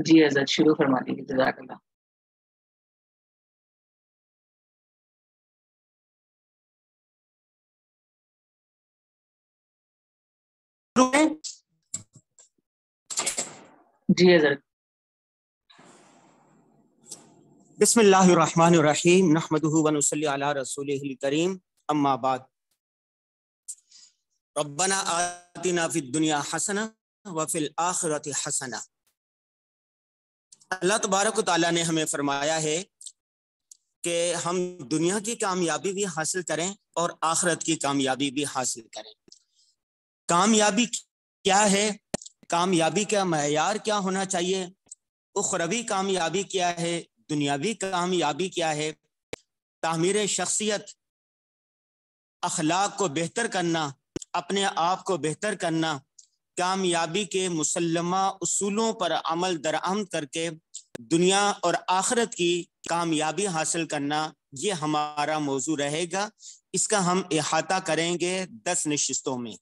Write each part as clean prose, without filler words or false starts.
جی حضرت شروع فرما دیجیے، جزاک اللہ۔ جی حضرت۔ بسم اللہ الرحمن الرحیم، نحمدہ ونصلی علی رسولہ الکریم، اما بعد۔ ربنا آتنا فی الدنیا حسنہ وفی الآخرۃ حسنہ۔ اللہ تبارک و تعالیٰ نے ہمیں فرمایا ہے کہ ہم دنیا کی کامیابی بھی حاصل کریں اور آخرت کی کامیابی بھی حاصل کریں۔ کامیابی کیا ہے؟ کامیابی کا معیار کیا ہونا چاہیے؟ اخروی کامیابی کیا ہے؟ دنیاوی کامیابی کیا ہے؟ تعمیر شخصیت، اخلاق کو بہتر کرنا، اپنے آپ کو بہتر کرنا، کامیابی کے مسلمہ اصولوں پر عمل درآمد کر کے دنیا اور آخرت کی کامیابی حاصل کرنا، یہ ہمارا موضوع رہے گا۔ اس کا ہم احاطہ کریں گے 10 نشستوں میں۔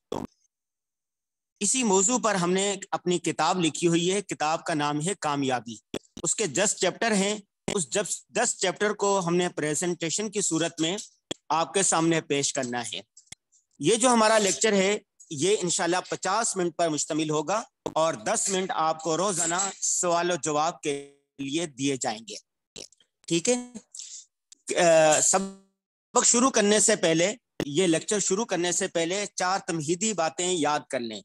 اسی موضوع پر ہم نے اپنی کتاب لکھی ہوئی ہے، کتاب کا نام ہے کامیابی۔ اس کے 10 چیپٹر ہیں۔ اس 10 چیپٹر کو ہم نے پریزنٹیشن کی صورت میں آپ کے سامنے پیش کرنا ہے۔ یہ جو ہمارا لیکچر ہے یہ انشاءاللہ 50 منٹ پر مشتمل ہوگا اور 10 منٹ آپ کو روزانہ سوال و جواب کے لیے دیے جائیں گے، ٹھیک ہے؟ سبق شروع کرنے سے پہلے، یہ لیکچر شروع کرنے سے پہلے 4 تمہیدی باتیں یاد کر لیں،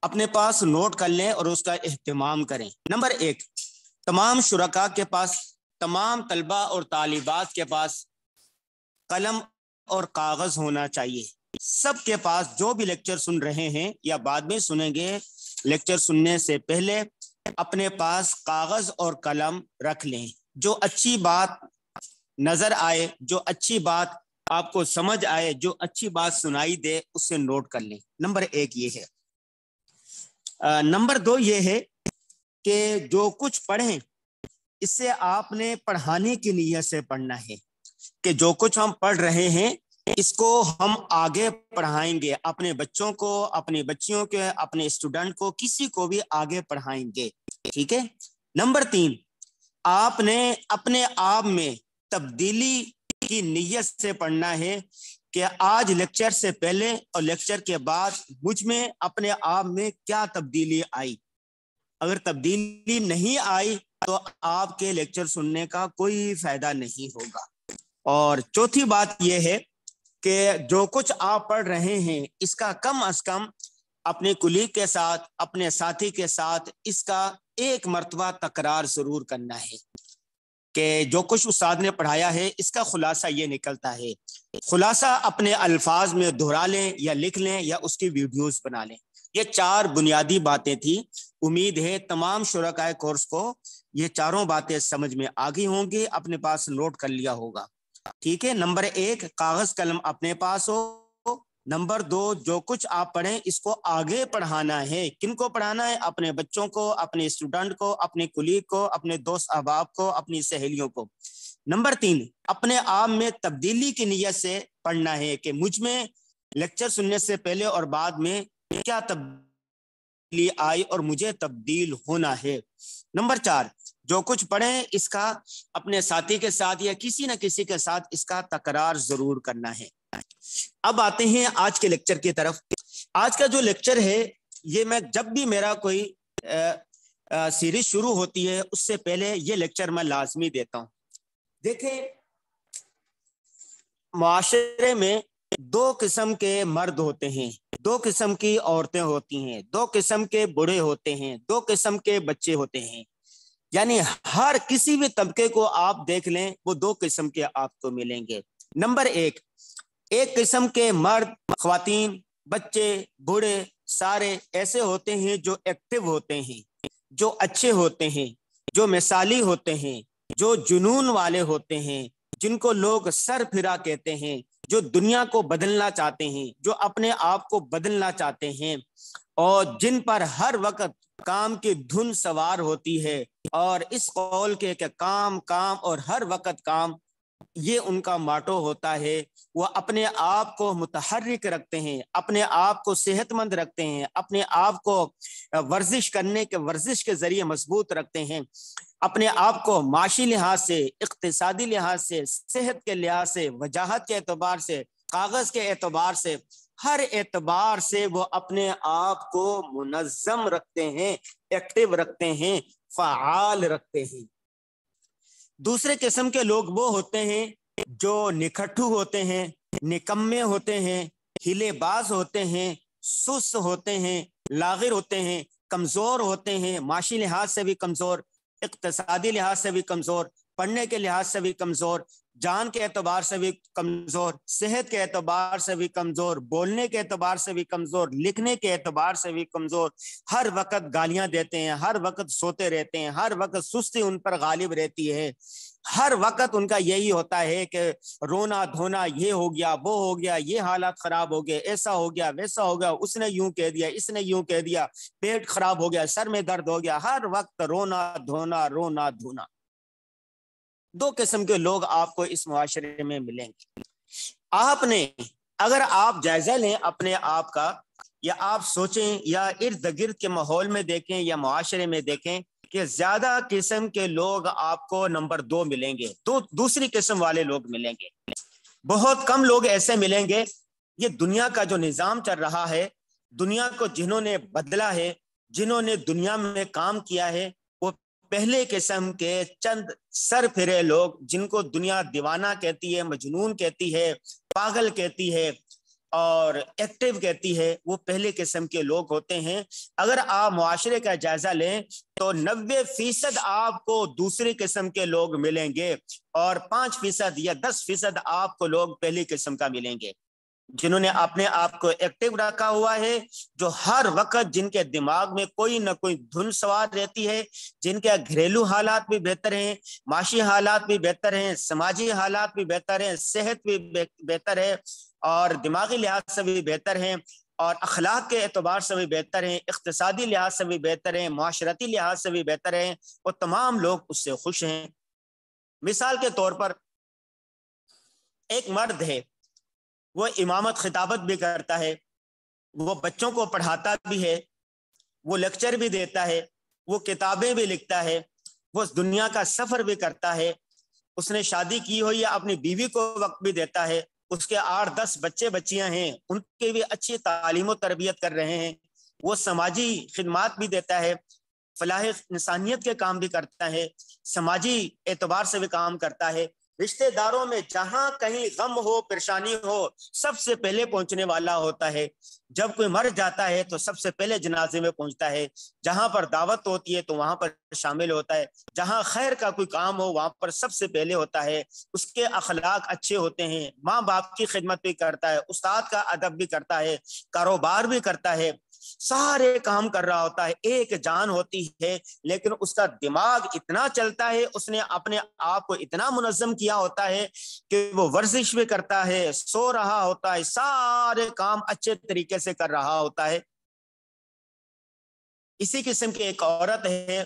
اپنے پاس نوٹ کر لیں اور اس کا اہتمام کریں۔ نمبر 1، تمام شرکاء کے پاس، تمام طلبہ اور طالبات کے پاس قلم اور کاغذ ہونا چاہیے۔ سب کے پاس، جو بھی لیکچر سن رہے ہیں یا بعد میں سنیں گے، لیکچر سننے سے پہلے اپنے پاس کاغذ اور قلم رکھ لیں۔ جو اچھی بات نظر آئے، جو اچھی بات آپ کو سمجھ آئے، جو اچھی بات سنائی دے، اسے نوٹ کر لیں۔ نمبر 1 یہ ہے۔ نمبر 2 یہ ہے کہ جو کچھ پڑھیں اس سے آپ نے پڑھانے کی نیت سے پڑھنا ہے، کہ جو کچھ ہم پڑھ رہے ہیں اس کو ہم آگے پڑھائیں گے، اپنے بچوں کو، اپنی بچیوں کے، اپنے اسٹوڈنٹ کو، کسی کو بھی آگے پڑھائیں گے، ٹھیک ہے؟ نمبر 3، آپ نے اپنے آپ میں تبدیلی کی نیت سے پڑھنا ہے کہ آج لیکچر سے پہلے اور لیکچر کے بعد مجھ میں اپنے آپ میں کیا تبدیلی آئی۔ اگر تبدیلی نہیں آئی تو آپ کے لیکچر سننے کا کوئی فائدہ نہیں ہوگا۔ اور چوتھی بات یہ ہے کہ جو کچھ آپ پڑھ رہے ہیں اس کا کم از کم اپنے کلیگ کے ساتھ، اپنے ساتھی کے ساتھ اس کا 1 مرتبہ تکرار ضرور کرنا ہے، کہ جو کچھ استاد نے پڑھایا ہے اس کا خلاصہ یہ نکلتا ہے۔ خلاصہ اپنے الفاظ میں دہرا لیں یا لکھ لیں یا اس کی ویڈیوز بنا لیں۔ یہ 4 بنیادی باتیں تھیں۔ امید ہے تمام شرکائے کورس کو یہ 4 باتیں سمجھ میں آ گئی ہوں گی، اپنے پاس نوٹ کر لیا ہوگا، ٹھیک ہے؟ نمبر 1، کاغذ قلم اپنے پاس ہو۔ نمبر 2، جو کچھ آپ پڑھیں اس کو آگے پڑھانا ہے۔ کن کو پڑھانا ہے؟ اپنے بچوں کو، اپنے اسٹوڈنٹ کو، اپنے کلیگ کو، اپنے دوست احباب کو، اپنی سہیلیوں کو۔ نمبر 3، اپنے آپ میں تبدیلی کی نیت سے پڑھنا ہے کہ مجھ میں لیکچر سننے سے پہلے اور بعد میں کیا تبدیلی آئی اور مجھے تبدیل ہونا ہے۔ نمبر 4، جو کچھ پڑھیں اس کا اپنے ساتھی کے ساتھ یا کسی نہ کسی کے ساتھ اس کا تکرار ضرور کرنا ہے۔ اب آتے ہیں آج کے لیکچر کی طرف۔ آج کا جو لیکچر ہے یہ میں جب بھی میرا کوئی سیریز شروع ہوتی ہے اس سے پہلے یہ لیکچر میں لازمی دیتا ہوں۔ دیکھیں، معاشرے میں 2 قسم کے مرد ہوتے ہیں، 2 قسم کی عورتیں ہوتی ہیں، 2 قسم کے بوڑھے ہوتے ہیں، 2 قسم کے بچے ہوتے ہیں۔ یعنی ہر کسی بھی طبقے کو آپ دیکھ لیں وہ 2 قسم کے آپ کو ملیں گے۔ نمبر 1، ایک قسم کے مرد، خواتین، بچے، بوڑھے سارے ایسے ہوتے ہیں جو ایکٹیو ہوتے ہیں، جو اچھے ہوتے ہیں، جو مثالی ہوتے ہیں، جو جنون والے ہوتے ہیں، جن کو لوگ سر پھرا کہتے ہیں، جو دنیا کو بدلنا چاہتے ہیں، جو اپنے آپ کو بدلنا چاہتے ہیں، اور جن پر ہر وقت کام کی دھن سوار ہوتی ہے، اور اس قول کے کہ کام کام اور ہر وقت کام، یہ ان کا ماٹو ہوتا ہے. وہ اپنے آپ کو متحرک رکھتے ہیں، اپنے آپ کو صحت مند رکھتے ہیں، اپنے آپ کو ورزش کے ذریعے مضبوط رکھتے ہیں، اپنے آپ کو معاشی لحاظ سے، اقتصادی لحاظ سے، صحت کے لحاظ سے، وجاہت کے اعتبار سے، کاغذ کے اعتبار سے، ہر اعتبار سے وہ اپنے آپ کو منظم رکھتے ہیں، ایکٹیو رکھتے ہیں، فعال رکھتے ہیں. دوسرے قسم کے لوگ وہ ہوتے ہیں جو نکھٹو ہوتے ہیں، نکمے ہوتے ہیں، ہیلے باز ہوتے ہیں، سست ہوتے ہیں، لاغر ہوتے ہیں، کمزور ہوتے ہیں، معاشی لحاظ سے بھی کمزور، اقتصادی لحاظ سے بھی کمزور، پڑھنے کے لحاظ سے بھی کمزور، جان کے اعتبار سے بھی کمزور، صحت کے اعتبار سے بھی کمزور، بولنے کے اعتبار سے بھی کمزور، لکھنے کے اعتبار سے بھی کمزور، ہر وقت گالیاں دیتے ہیں، ہر وقت سوتے رہتے ہیں، ہر وقت سستی ان پر غالب رہتی ہے، ہر وقت ان کا یہی ہوتا ہے کہ رونا دھونا، یہ ہو گیا، وہ ہو گیا، یہ حالات خراب ہو گئے، ایسا ہو گیا، ویسا ہو گیا، اس نے یوں کہہ دیا، اس نے یوں کہہ دیا، پیٹ خراب ہو گیا، سر میں درد ہو گیا، ہر وقت رونا دھونا، رونا دھونا. دو قسم کے لوگ آپ کو اس معاشرے میں ملیں گے. آپ نے اگر آپ جائزہ لیں اپنے آپ کا، یا آپ سوچیں یا ارد گرد کے ماحول میں دیکھیں یا معاشرے میں دیکھیں کہ زیادہ قسم کے لوگ آپ کو نمبر 2 ملیں گے، دوسری قسم والے لوگ ملیں گے. بہت کم لوگ ایسے ملیں گے. یہ دنیا کا جو نظام چل رہا ہے، دنیا کو جنہوں نے بدلا ہے، جنہوں نے دنیا میں کام کیا ہے، وہ پہلے قسم کے چند سر پھرے لوگ، جن کو دنیا دیوانہ کہتی ہے، مجنون کہتی ہے، پاگل کہتی ہے اور ایکٹیو کہتی ہے، وہ پہلے قسم کے لوگ ہوتے ہیں. اگر آپ معاشرے کا جائزہ لیں تو 90% آپ کو دوسری قسم کے لوگ ملیں گے اور 5% یا 10% آپ کو لوگ پہلی قسم کا ملیں گے، جنہوں نے اپنے آپ کو ایکٹیو رکھا ہوا ہے، جو ہر وقت جن کے دماغ میں کوئی نہ کوئی دھن سوار رہتی ہے، جن کے گھریلو حالات بھی بہتر ہیں، معاشی حالات بھی بہتر ہیں، سماجی حالات بھی بہتر ہیں، صحت بھی بہتر ہے اور دماغی لحاظ سے بھی بہتر ہیں اور اخلاق کے اعتبار سے بھی بہتر ہیں، اقتصادی لحاظ سے بھی بہتر ہیں، معاشرتی لحاظ سے بھی بہتر ہیں، اور تمام لوگ اس سے خوش ہیں. مثال کے طور پر ایک مرد ہے، وہ امامت خطابت بھی کرتا ہے، وہ بچوں کو پڑھاتا بھی ہے، وہ لیکچر بھی دیتا ہے، وہ کتابیں بھی لکھتا ہے، وہ دنیا کا سفر بھی کرتا ہے، اس نے شادی کی ہو یا اپنی بیوی کو وقت بھی دیتا ہے، اس کے 8-10 بچے بچیاں ہیں، ان کے بھی اچھی تعلیم و تربیت کر رہے ہیں، وہ سماجی خدمات بھی دیتا ہے، فلاح انسانیت کے کام بھی کرتا ہے، سماجی اعتبار سے بھی کام کرتا ہے، رشتہ داروں میں جہاں کہیں غم ہو، پریشانی ہو، سب سے پہلے پہنچنے والا ہوتا ہے، جب کوئی مر جاتا ہے تو سب سے پہلے جنازے میں پہنچتا ہے، جہاں پر دعوت ہوتی ہے تو وہاں پر شامل ہوتا ہے، جہاں خیر کا کوئی کام ہو وہاں پر سب سے پہلے ہوتا ہے، اس کے اخلاق اچھے ہوتے ہیں، ماں باپ کی خدمت بھی کرتا ہے، استاد کا ادب بھی کرتا ہے، کاروبار بھی کرتا ہے، سارے کام کر رہا ہوتا ہے، ایک جان ہوتی ہے، لیکن اس کا دماغ اتنا چلتا ہے، اس نے اپنے آپ کو اتنا منظم کیا ہوتا ہے کہ وہ ورزش بھی کرتا ہے، سو رہا ہوتا ہے، سارے کام اچھے طریقے سے کر رہا ہوتا ہے. اسی قسم کی ایک عورت ہے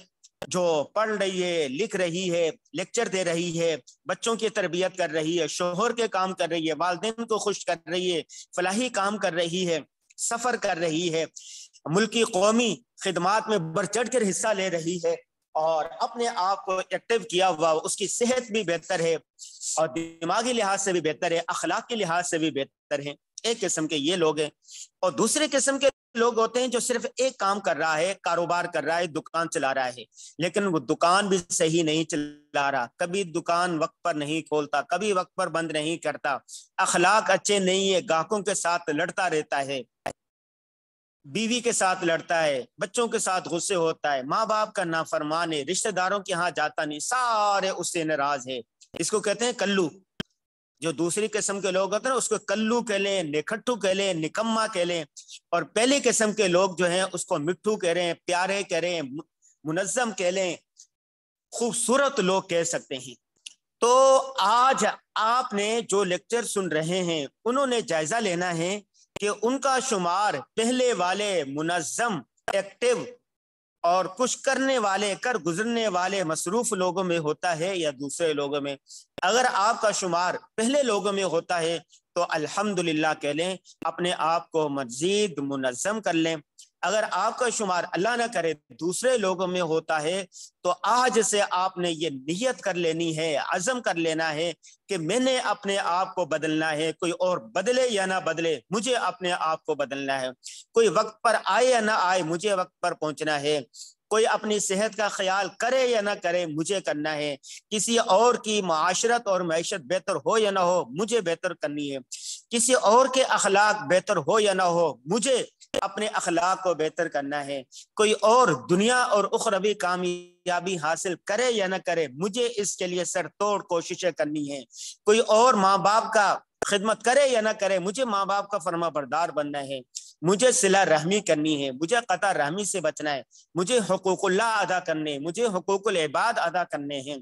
جو پڑھ رہی ہے، لکھ رہی ہے، لیکچر دے رہی ہے، بچوں کی تربیت کر رہی ہے، شوہر کے کام کر رہی ہے، والدین کو خوش کر رہی ہے، فلاحی کام کر رہی ہے، سفر کر رہی ہے، ملکی قومی خدمات میں بڑھ چڑھ کر حصہ لے رہی ہے اور اپنے آپ کو ایکٹیو کیا ہوا، اس کی صحت بھی بہتر ہے اور دماغی لحاظ سے بھی بہتر ہے، اخلاق کے لحاظ سے بھی بہتر ہے. ایک قسم کے یہ لوگ ہیں. اور دوسرے قسم کے لوگ ہوتے ہیں جو صرف ایک کام کر رہا ہے، کاروبار کر رہا ہے، دکان چلا رہا ہے، لیکن وہ دکان بھی صحیح نہیں چلا رہا، کبھی دکان وقت پر نہیں کھولتا، کبھی وقت پر بند نہیں کرتا، اخلاق اچھے نہیں ہے، گاہکوں کے ساتھ لڑتا رہتا ہے، بیوی کے ساتھ لڑتا ہے، بچوں کے ساتھ غصے ہوتا ہے، ماں باپ کا نافرمان ہے، رشتہ داروں کے ہاں جاتا نہیں، سارے اس سے ناراض ہے. اس کو کہتے ہیں کلو. جو دوسری قسم کے لوگ ہوتے ہیں اس کو کلو کہہ لیں، نکھٹو کہہ لیں، نکما کہہ لیں، اور پہلی قسم کے لوگ جو ہیں اس کو مٹھو کہہ رہے ہیں، پیارے کہہ رہے ہیں، منظم کہہ لیں، خوبصورت لوگ کہہ سکتے ہیں. تو آج آپ نے جو لیکچر سن رہے ہیں انہوں نے جائزہ لینا ہے کہ ان کا شمار پہلے والے منظم، ایکٹیو اور کچھ کرنے والے کر گزرنے والے مصروف لوگوں میں ہوتا ہے یا دوسرے لوگوں میں؟ اگر آپ کا شمار پہلے لوگوں میں ہوتا ہے تو الحمدللہ کہہ لیں، اپنے آپ کو مزید منظم کر لیں۔ اگر آپ کا شمار اللہ نہ کرے دوسرے لوگوں میں ہوتا ہے تو آج سے آپ نے یہ نیت کر لینی ہے، عزم کر لینا ہے کہ میں نے اپنے آپ کو بدلنا ہے، کوئی اور بدلے یا نہ بدلے مجھے اپنے آپ کو بدلنا ہے۔ کوئی وقت پر آئے یا نہ آئے مجھے وقت پر پہنچنا ہے۔ کوئی اپنی صحت کا خیال کرے یا نہ کرے مجھے کرنا ہے۔ کسی اور کی معاشرت اور معیشت بہتر ہو یا نہ ہو مجھے بہتر کرنی ہے۔ کسی اور کے اخلاق بہتر ہو یا نہ ہو مجھے اپنے اخلاق کو بہتر کرنا ہے۔ کوئی اور دنیا اور اخروی کامیابی حاصل کرے یا نہ کرے مجھے اس کے لیے سر توڑ کوششیں کرنی ہے۔ کوئی اور ماں باپ کا خدمت کرے یا نہ کرے مجھے ماں باپ کا فرما بردار بننا ہے۔ مجھے صلہ رحمی کرنی ہے، مجھے قطع رحمی سے بچنا ہے، مجھے حقوق اللہ ادا کرنے، مجھے حقوق العباد ادا کرنے ہیں،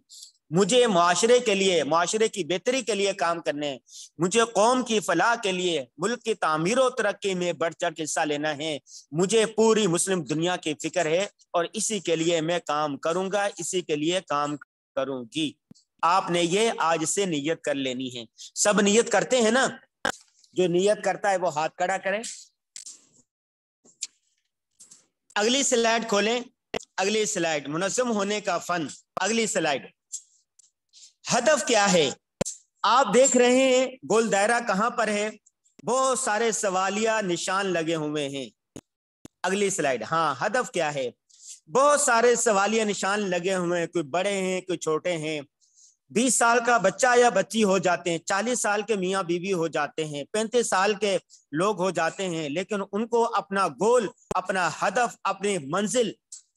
مجھے معاشرے کے لیے، معاشرے کی بہتری کے لیے کام کرنے ہیں، مجھے قوم کی فلاح کے لیے، ملک کی تعمیر و ترقی میں بڑھ چڑھ کے حصہ لینا ہے۔ مجھے پوری مسلم دنیا کی فکر ہے اور اسی کے لیے میں کام کروں گا، اسی کے لیے کام کروں گی۔ آپ نے یہ آج سے نیت کر لینی ہے۔ سب نیت کرتے ہیں نا؟ جو نیت کرتا ہے وہ ہاتھ کھڑا کرے۔ اگلی سلائیڈ کھولیں، اگلی سلائیڈ، منظم ہونے کا فن۔ اگلی سلائیڈ، ہدف کیا ہے؟ آپ دیکھ رہے ہیں گول دائرہ کہاں پر ہے؟ بہت سارے سوالیہ نشان لگے ہوئے ہیں۔ اگلی سلائیڈ، ہاں ہدف کیا ہے؟ بہت سارے سوالیہ نشان لگے ہوئے ہیں، کوئی بڑے ہیں کوئی چھوٹے ہیں۔ 20 سال کا بچہ یا بچی ہو جاتے ہیں، 40 سال کے میاں بیوی ہو جاتے ہیں، 35 سال کے لوگ ہو جاتے ہیں، لیکن ان کو اپنا گول، اپنا ہدف، اپنی منزل،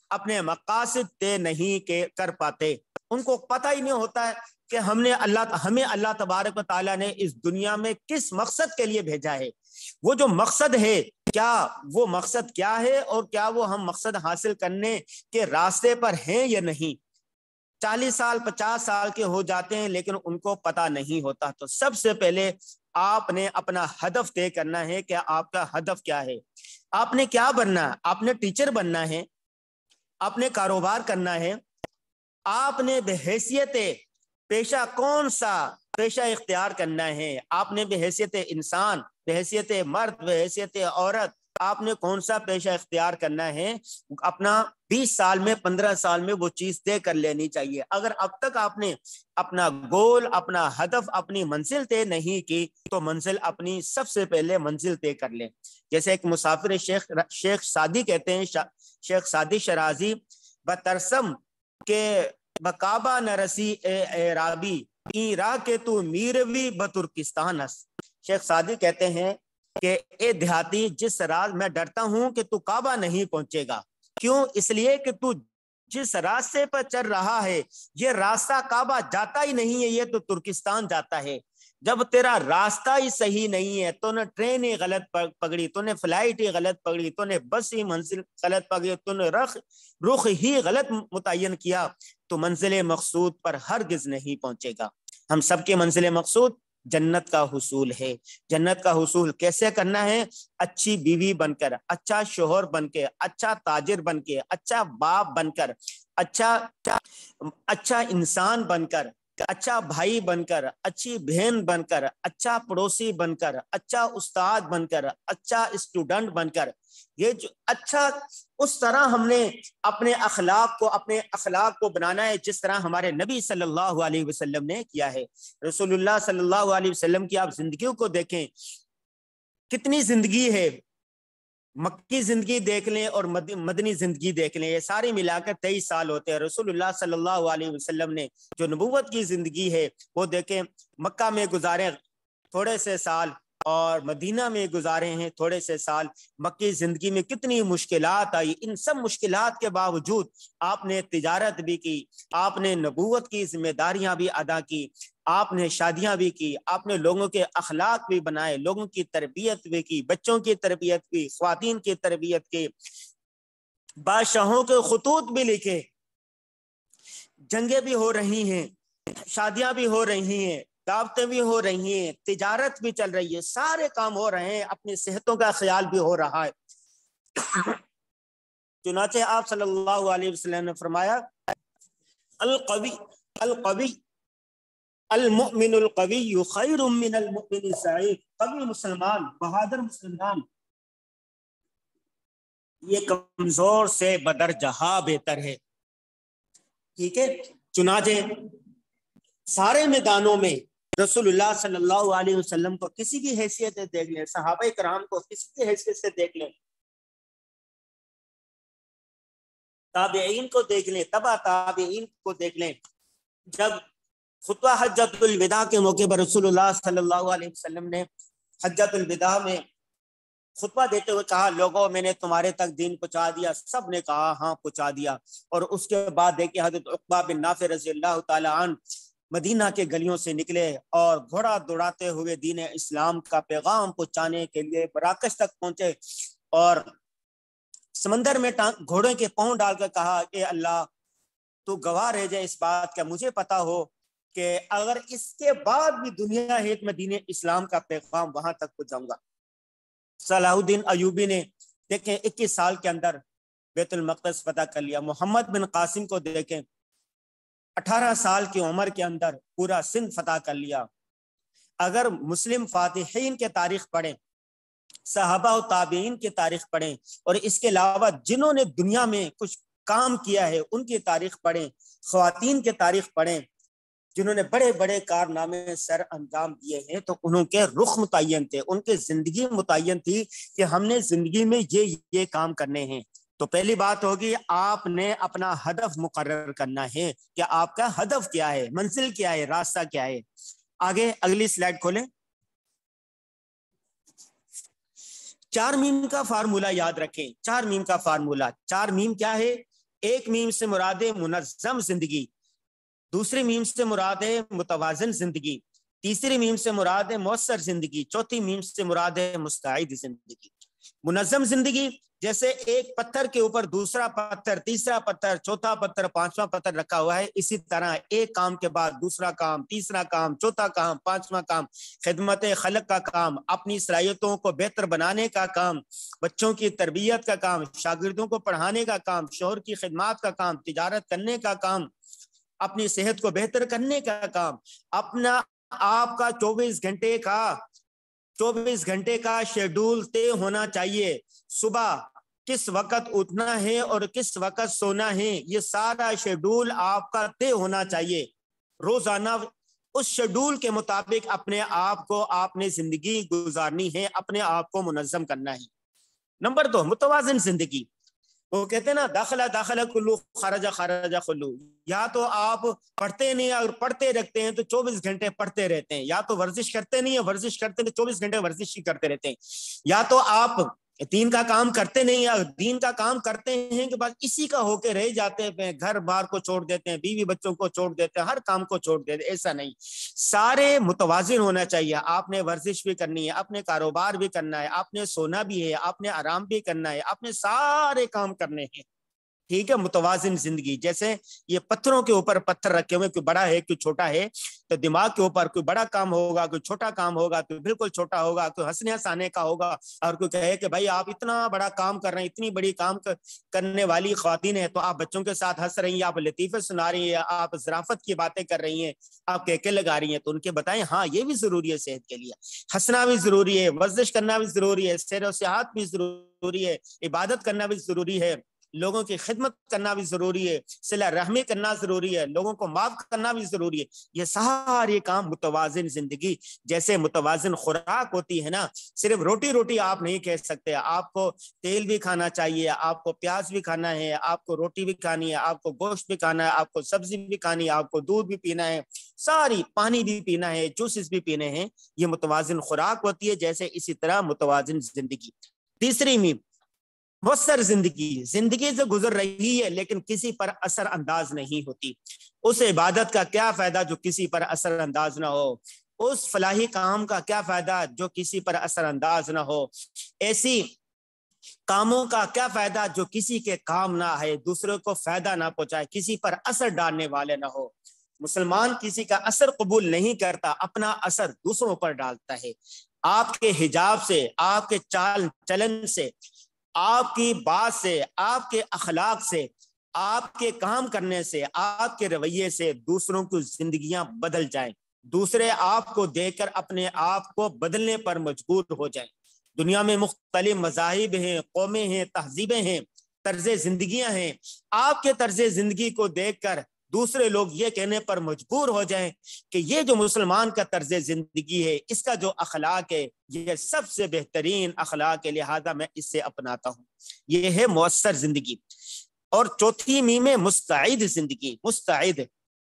اپنے مقاصد طے نہیں کر پاتے۔ ان کو پتہ ہی نہیں ہوتا ہے کہ ہمیں اللہ تبارک و تعالیٰ نے اس دنیا میں کس مقصد کے لیے بھیجا ہے۔ وہ جو مقصد ہے، کیا وہ مقصد کیا ہے اور کیا وہ ہم مقصد حاصل کرنے کے راستے پر ہیں یا نہیں۔ 40 سال 50 سال کے ہو جاتے ہیں لیکن ان کو پتہ نہیں ہوتا۔ تو سب سے پہلے آپ نے اپنا ہدف طے کرنا ہے کہ آپ کا ہدف کیا ہے۔ آپ نے کیا بننا ہے؟ آپ نے ٹیچر بننا ہے، آپ نے کاروبار کرنا ہے، آپ نے بحیثیت پیشہ کون سا پیشہ اختیار کرنا ہے، آپ نے بحیثیت انسان، بحیثیت مرد، بحیثیت عورت آپ نے کون سا پیشہ اختیار کرنا ہے۔ اپنا 20 سال میں 15 سال میں وہ چیز طے کر لینی چاہیے۔ اگر اب تک آپ نے اپنا گول، اپنا ہدف، اپنی منزل طے نہیں کی تو منزل اپنی سب سے پہلے منزل طے کر لیں۔ جیسے ایک مسافر شیخ سعدی کہتے ہیں، شیخ سعدی شرازی، بترسم کے بکعبہ نرسی اے عرابی این را کے تو میروی بترکستان اس۔ شیخ سعدی کہتے ہیں کہ اے دیہاتی، جس راز میں ڈرتا ہوں کہ تو کعبہ نہیں پہنچے گا۔ کیوں؟ اس لیے کہ تو جس راستے پر چل رہا ہے یہ راستہ کعبہ جاتا ہی نہیں ہے، یہ تو ترکستان جاتا ہے۔ جب تیرا راستہ ہی صحیح نہیں ہے، تو نے ٹرین ہی غلط پکڑی، تو نے فلائٹ ہی غلط پکڑی، تو نے بس ہی منزل غلط پکڑی، تو نے رخ ہی غلط متعین کیا، تو منزل مقصود پر ہرگز نہیں پہنچے گا۔ ہم سب کے منزل مقصود جنت کا حصول ہے۔ جنت کا حصول کیسے کرنا ہے؟ اچھی بیوی بن کر، اچھا شوہر بن کے، اچھا تاجر بن کے، اچھا باپ بن کر، اچھا انسان بن کر، اچھا بھائی بن کر، اچھی بہن بن کر، اچھا پڑوسی بن کر، اچھا استاد بن کر، اچھا اسٹوڈنٹ بن کر، یہ جو اچھا اس طرح ہم نے اپنے اخلاق کو بنانا ہے جس طرح ہمارے نبی صلی اللہ علیہ وسلم نے کیا ہے۔ رسول اللہ صلی اللہ علیہ وسلم کی آپ زندگیوں کو دیکھیں، کتنی زندگی ہے۔ مکی زندگی دیکھ لیں اور مدنی زندگی دیکھ لیں، یہ ساری ملا کر 23 سال ہوتے ہیں۔ رسول اللہ صلی اللہ علیہ وسلم نے جو نبوت کی زندگی ہے وہ دیکھیں، مکہ میں گزارے تھوڑے سے سال اور مدینہ میں گزارے ہیں تھوڑے سے سال۔ مکی زندگی میں کتنی مشکلات آئی، ان سب مشکلات کے باوجود آپ نے تجارت بھی کی، آپ نے نبوت کی ذمہ داریاں بھی ادا کی، آپ نے شادیاں بھی کی، آپ نے لوگوں کے اخلاق بھی بنائے، لوگوں کی تربیت بھی کی، بچوں کی تربیت کی، خواتین کی تربیت کی، بادشاہوں کے خطوط بھی لکھے، جنگیں بھی ہو رہی ہیں، شادیاں بھی ہو رہی ہیں، دعوتیں بھی ہو رہی ہیں، تجارت بھی چل رہی ہے، سارے کام ہو رہے ہیں، اپنی صحتوں کا خیال بھی ہو رہا ہے۔ چنانچہ آپ صلی اللہ علیہ وسلم نے فرمایا القوی المؤمن القوی خیر من المؤمن الضعیف، قوی مسلمان، بہادر مسلمان یہ کمزور سے بدرجہ بہتر ہے، ٹھیک ہے۔ چنانچہ سارے میدانوں میں رسول اللہ صلی اللہ علیہ وسلم کو کسی بھی حیثیت سے دیکھ لیں، صحابہ کرام کو کسی بھی حیثیت سے دیکھ لیں، تابعین کو دیکھ لیں، تبع تابعین کو دیکھ لیں، جب خطبہ حجۃ الوداع کے موقع پر رسول اللہ صلی اللہ علیہ وسلم نے حجۃ الوداع میں خطبہ دیتے ہوئے کہا لوگوں میں نے تمہارے تک دین پہنچا دیا، سب نے کہا ہاں پہنچا دیا، اور اس کے بعد دیکھیں حضرت عقبہ بن نافع رضی اللہ تعالی عنہ مدینہ کے گلیوں سے نکلے اور گھوڑا دوڑاتے ہوئے دین اسلام کا پیغام پہنچانے کے لیے مراکش تک پہنچے، اور سمندر میں گھوڑے کے پاؤں ڈال کر کہا اے اللہ تو گواہ رہ جائے اس بات کا، مجھے پتا ہو کہ اگر اس کے بعد بھی دنیا ہے میں دین اسلام کا پیغام وہاں تک پہنچاؤں گا۔ صلاح الدین ایوبی نے دیکھیں 21 سال کے اندر بیت المقدس فتح کر لیا۔ محمد بن قاسم کو دیکھیں 18 سال کی عمر کے اندر پورا سندھ فتح کر لیا۔ اگر مسلم فاتحین کے تاریخ پڑھیں، صحابہ و تابعین کی تاریخ پڑھیں، اور اس کے علاوہ جنہوں نے دنیا میں کچھ کام کیا ہے ان کی تاریخ پڑھیں، خواتین کی تاریخ پڑھیں جنہوں نے بڑے بڑے کارنامے سر انجام دیے ہیں، تو انہوں کے رخ متعین تھے، ان کے زندگی متعین تھی کہ ہم نے زندگی میں یہ کام کرنے ہیں۔ تو پہلی بات ہوگی آپ نے اپنا ہدف مقرر کرنا ہے کہ آپ کا ہدف کیا ہے، منزل کیا ہے، راستہ کیا ہے۔ آگے اگلی سلائیڈ کھولیں۔ 4 میم کا فارمولہ یاد رکھیں، 4 میم کا فارمولہ۔ 4 میم کیا ہے؟ ایک میم سے مراد ہے منظم زندگی، دوسری میم سے مراد ہے متوازن زندگی، تیسری میم سے مراد ہے مؤثر زندگی، چوتھی میم سے مراد ہے مستعد زندگی۔ منظم زندگی جیسے ایک پتھر کے اوپر دوسرا پتھر، تیسرا پتھر، چوتھا پتھر، پانچواں پتھر رکھا ہوا ہے، اسی طرح ایک کام کے بعد دوسرا کام، تیسرا کام، چوتھا کام، پانچواں کام، خدمت خلق کا کام، اپنی صلاحیتوں کو بہتر بنانے کا کام، بچوں کی تربیت کا کام، شاگردوں کو پڑھانے کا کام، شوہر کی خدمات کا کام، تجارت کرنے کا کام، اپنی صحت کو بہتر کرنے کا کام، اپنا آپ کا 24 گھنٹے کا شیڈول طے ہونا چاہیے۔ صبح کس وقت اٹھنا ہے اور کس وقت سونا ہے، یہ سارا شیڈول آپ کا طے ہونا چاہیے۔ روزانہ اس شیڈول کے مطابق اپنے آپ کو آپ نے زندگی گزارنی ہے، اپنے آپ کو منظم کرنا ہے۔ نمبر 2 متوازن زندگی۔ وہ کہتے ہیں نا داخلہ کلو خارجہ خلو، یا تو آپ پڑھتے نہیں اور پڑھتے رکھتے ہیں تو 24 گھنٹے پڑھتے رہتے ہیں، یا تو ورزش کرتے نہیں ہیں، ورزش کرتے ہیں تو 24 گھنٹے ورزش ہی کرتے رہتے ہیں، یا تو آپ دین کا کام کرتے نہیں ہیں، دین کا کام کرتے ہیں کہ بس اسی کا ہو کے رہ جاتے ہیں، گھر بار کو چھوڑ دیتے ہیں، بیوی بچوں کو چھوڑ دیتے ہیں، ہر کام کو چھوڑ دیتے ہیں۔ ایسا نہیں، سارے متوازن ہونا چاہیے۔ آپ نے ورزش بھی کرنی ہے، آپ نے کاروبار بھی کرنا ہے، آپ نے سونا بھی ہے، آپ نے آرام بھی کرنا ہے، آپ نے سارے کام کرنے ہیں، ٹھیک ہے۔ متوازن زندگی جیسے یہ پتھروں کے اوپر پتھر رکھے ہوئے، کوئی بڑا ہے کوئی چھوٹا ہے، تو دماغ کے اوپر کوئی بڑا کام ہوگا، کوئی چھوٹا کام ہوگا، کوئی بالکل چھوٹا ہوگا، کوئی ہنسنے ہنسانے کا ہوگا، اور کوئی کہے کہ بھائی آپ اتنا بڑا کام کر رہے ہیں، اتنی بڑی کام کرنے والی خواتین ہیں تو آپ بچوں کے ساتھ ہنس رہی ہیں، آپ لطیفے سنا رہی ہیں، آپ ظرافت کی باتیں کر رہی ہیں، آپ کہکے لگا رہی ہیں، تو ان کے بتائیں ہاں یہ بھی ضروری ہے، صحت کے لیے ہنسنا بھی ضروری ہے، ورزش کرنا بھی ضروری ہے، سیر و سیاحت بھی ضروری ہے، عبادت کرنا بھی ضروری ہے، لوگوں کی خدمت کرنا بھی ضروری ہے، صلہ رحمی کرنا ضروری ہے، لوگوں کو معاف کرنا بھی ضروری ہے۔ یہ سارے کام متوازن زندگی جیسے متوازن خوراک ہوتی ہے نا، صرف روٹی آپ نہیں کہہ سکتے، آپ کو تیل بھی کھانا چاہیے، آپ کو پیاز بھی کھانا ہے، آپ کو روٹی بھی کھانی ہے، آپ کو گوشت بھی کھانا ہے، آپ کو سبزی بھی کھانی ہے، آپ کو دودھ بھی پینا ہے، ساری پانی بھی پینا ہے، جوسز بھی پینے ہیں، یہ متوازن خوراک ہوتی ہے۔ جیسے اسی طرح متوازن زندگی۔ تیسری میم مؤثر زندگی سے گزر رہی ہے لیکن کسی پر اثر انداز نہیں ہوتی۔ اس عبادت کا کیا فائدہ جو کسی پر اثر انداز نہ ہو، اس فلاحی کام کا کیا فائدہ جو کسی پر اثر انداز نہ ہو، ایسی کاموں کا کیا فائدہ جو کسی کے کام نہ آئے، دوسروں کو فائدہ نہ پہنچائے، کسی پر اثر ڈالنے والے نہ ہو۔ مسلمان کسی کا اثر قبول نہیں کرتا، اپنا اثر دوسروں پر ڈالتا ہے۔ آپ کے حجاب سے، آپ کے چال چلن سے، آپ کی بات سے، آپ کے اخلاق سے، آپ کے کام کرنے سے، آپ کے رویے سے دوسروں کی زندگیاں بدل جائیں، دوسرے آپ کو دیکھ کر اپنے آپ کو بدلنے پر مجبور ہو جائیں۔ دنیا میں مختلف مذاہب ہیں، قومیں ہیں، تہذیبیں ہیں، طرز زندگیاں ہیں، آپ کے طرز زندگی کو دیکھ کر دوسرے لوگ یہ کہنے پر مجبور ہو جائیں کہ یہ جو مسلمان کا طرز زندگی ہے، اس کا جو اخلاق ہے، یہ سب سے بہترین اخلاق ہے، لہذا میں اس سے اپناتا ہوں۔ یہ ہے مؤثر زندگی۔ اور چوتھی میم ہے مستعد زندگی۔ مستعد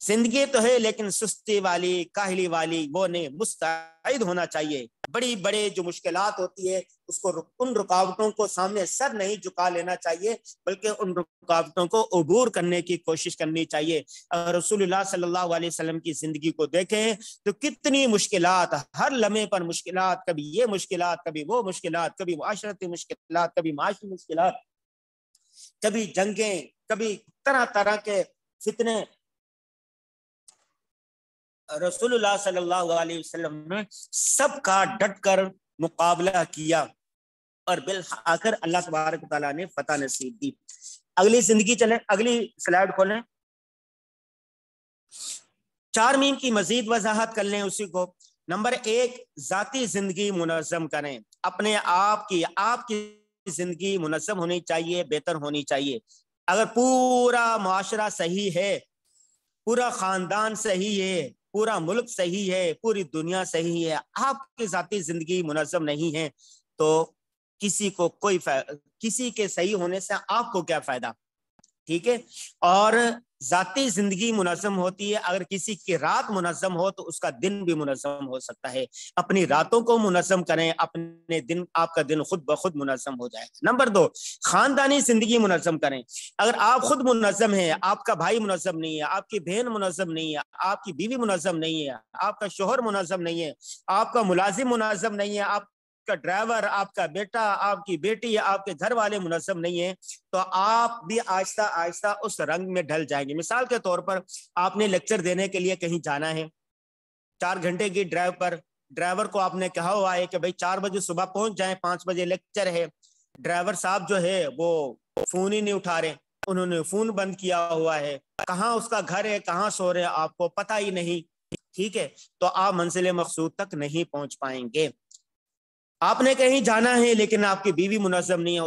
زندگی تو ہے لیکن سستی والی، کاہلی والی وہ نہیں، مستعد ہونا چاہیے۔ بڑی بڑے جو مشکلات ہوتی ہے اس کو، ان رکاوٹوں کو سامنے سر نہیں جھکا لینا چاہیے، بلکہ ان رکاوٹوں کو عبور کرنے کی کوشش کرنی چاہیے۔ اگر رسول اللہ صلی اللہ علیہ وسلم کی زندگی کو دیکھیں تو کتنی مشکلات، ہر لمحے پر مشکلات، کبھی یہ مشکلات، کبھی وہ مشکلات، کبھی معاشرتی مشکلات، کبھی معاشی مشکلات، کبھی جنگیں، کبھی طرح طرح کے فتنے۔ رسول اللہ صلی اللہ علیہ وسلم نے سب کا ڈٹ کر مقابلہ کیا اور بالآخر اللہ تبارک و تعالیٰ نے فتح نصیب دی۔ اگلی زندگی چلیں، اگلی سلائیڈ کھولیں۔ 4 میم کی مزید وضاحت کر لیں اسی کو۔ نمبر 1، ذاتی زندگی منظم کریں۔ اپنے آپ کی زندگی منظم ہونی چاہیے، بہتر ہونی چاہیے۔ اگر پورا معاشرہ صحیح ہے، پورا خاندان صحیح ہے، پورا ملک صحیح ہے، پوری دنیا صحیح ہے، آپ کی ذاتی زندگی منظم نہیں ہے تو کسی کو کسی کے صحیح ہونے سے آپ کو کیا فائدہ؟ ٹھیک ہے۔ اور ذاتی زندگی منظم ہوتی ہے، اگر کسی کی رات منظم ہو تو اس کا دن بھی منظم ہو سکتا ہے۔ اپنی راتوں کو منظم کریں، اپنے دن، آپ کا دن خود بخود منظم ہو جائے۔ نمبر 2، خاندانی زندگی منظم کریں۔ اگر آپ خود منظم ہیں، آپ کا بھائی منظم نہیں ہے، آپ کی بہن منظم نہیں ہے، آپ کی بیوی منظم نہیں ہے، آپ کا شوہر منظم نہیں ہے، آپ کا ملازم منظم نہیں ہے، آپ کا ڈرائیور، آپ کا بیٹا، آپ کی بیٹی، آپ کے گھر والے منظم نہیں ہیں، تو آپ بھی آہستہ آہستہ اس رنگ میں ڈھل جائیں گے۔ مثال کے طور پر آپ نے لیکچر دینے کے لیے کہیں جانا ہے، 4 گھنٹے کی ڈرائیو پر، ڈرائیور کو آپ نے کہا ہوا ہے کہ بھائی 4 بجے صبح پہنچ جائیں، 5 بجے لیکچر ہے۔ ڈرائیور صاحب جو ہے وہ فون ہی نہیں اٹھا رہے، انہوں نے فون بند کیا ہوا ہے، کہاں اس کا گھر ہے، کہاں سو رہے آپ کو پتہ ہی نہیں، ٹھیک ہے، تو آپ منزل مقصود تک نہیں پہنچ پائیں گے۔ آپ نے کہیں جانا ہے لیکن آپ کی بیوی منظم نہیں ہے،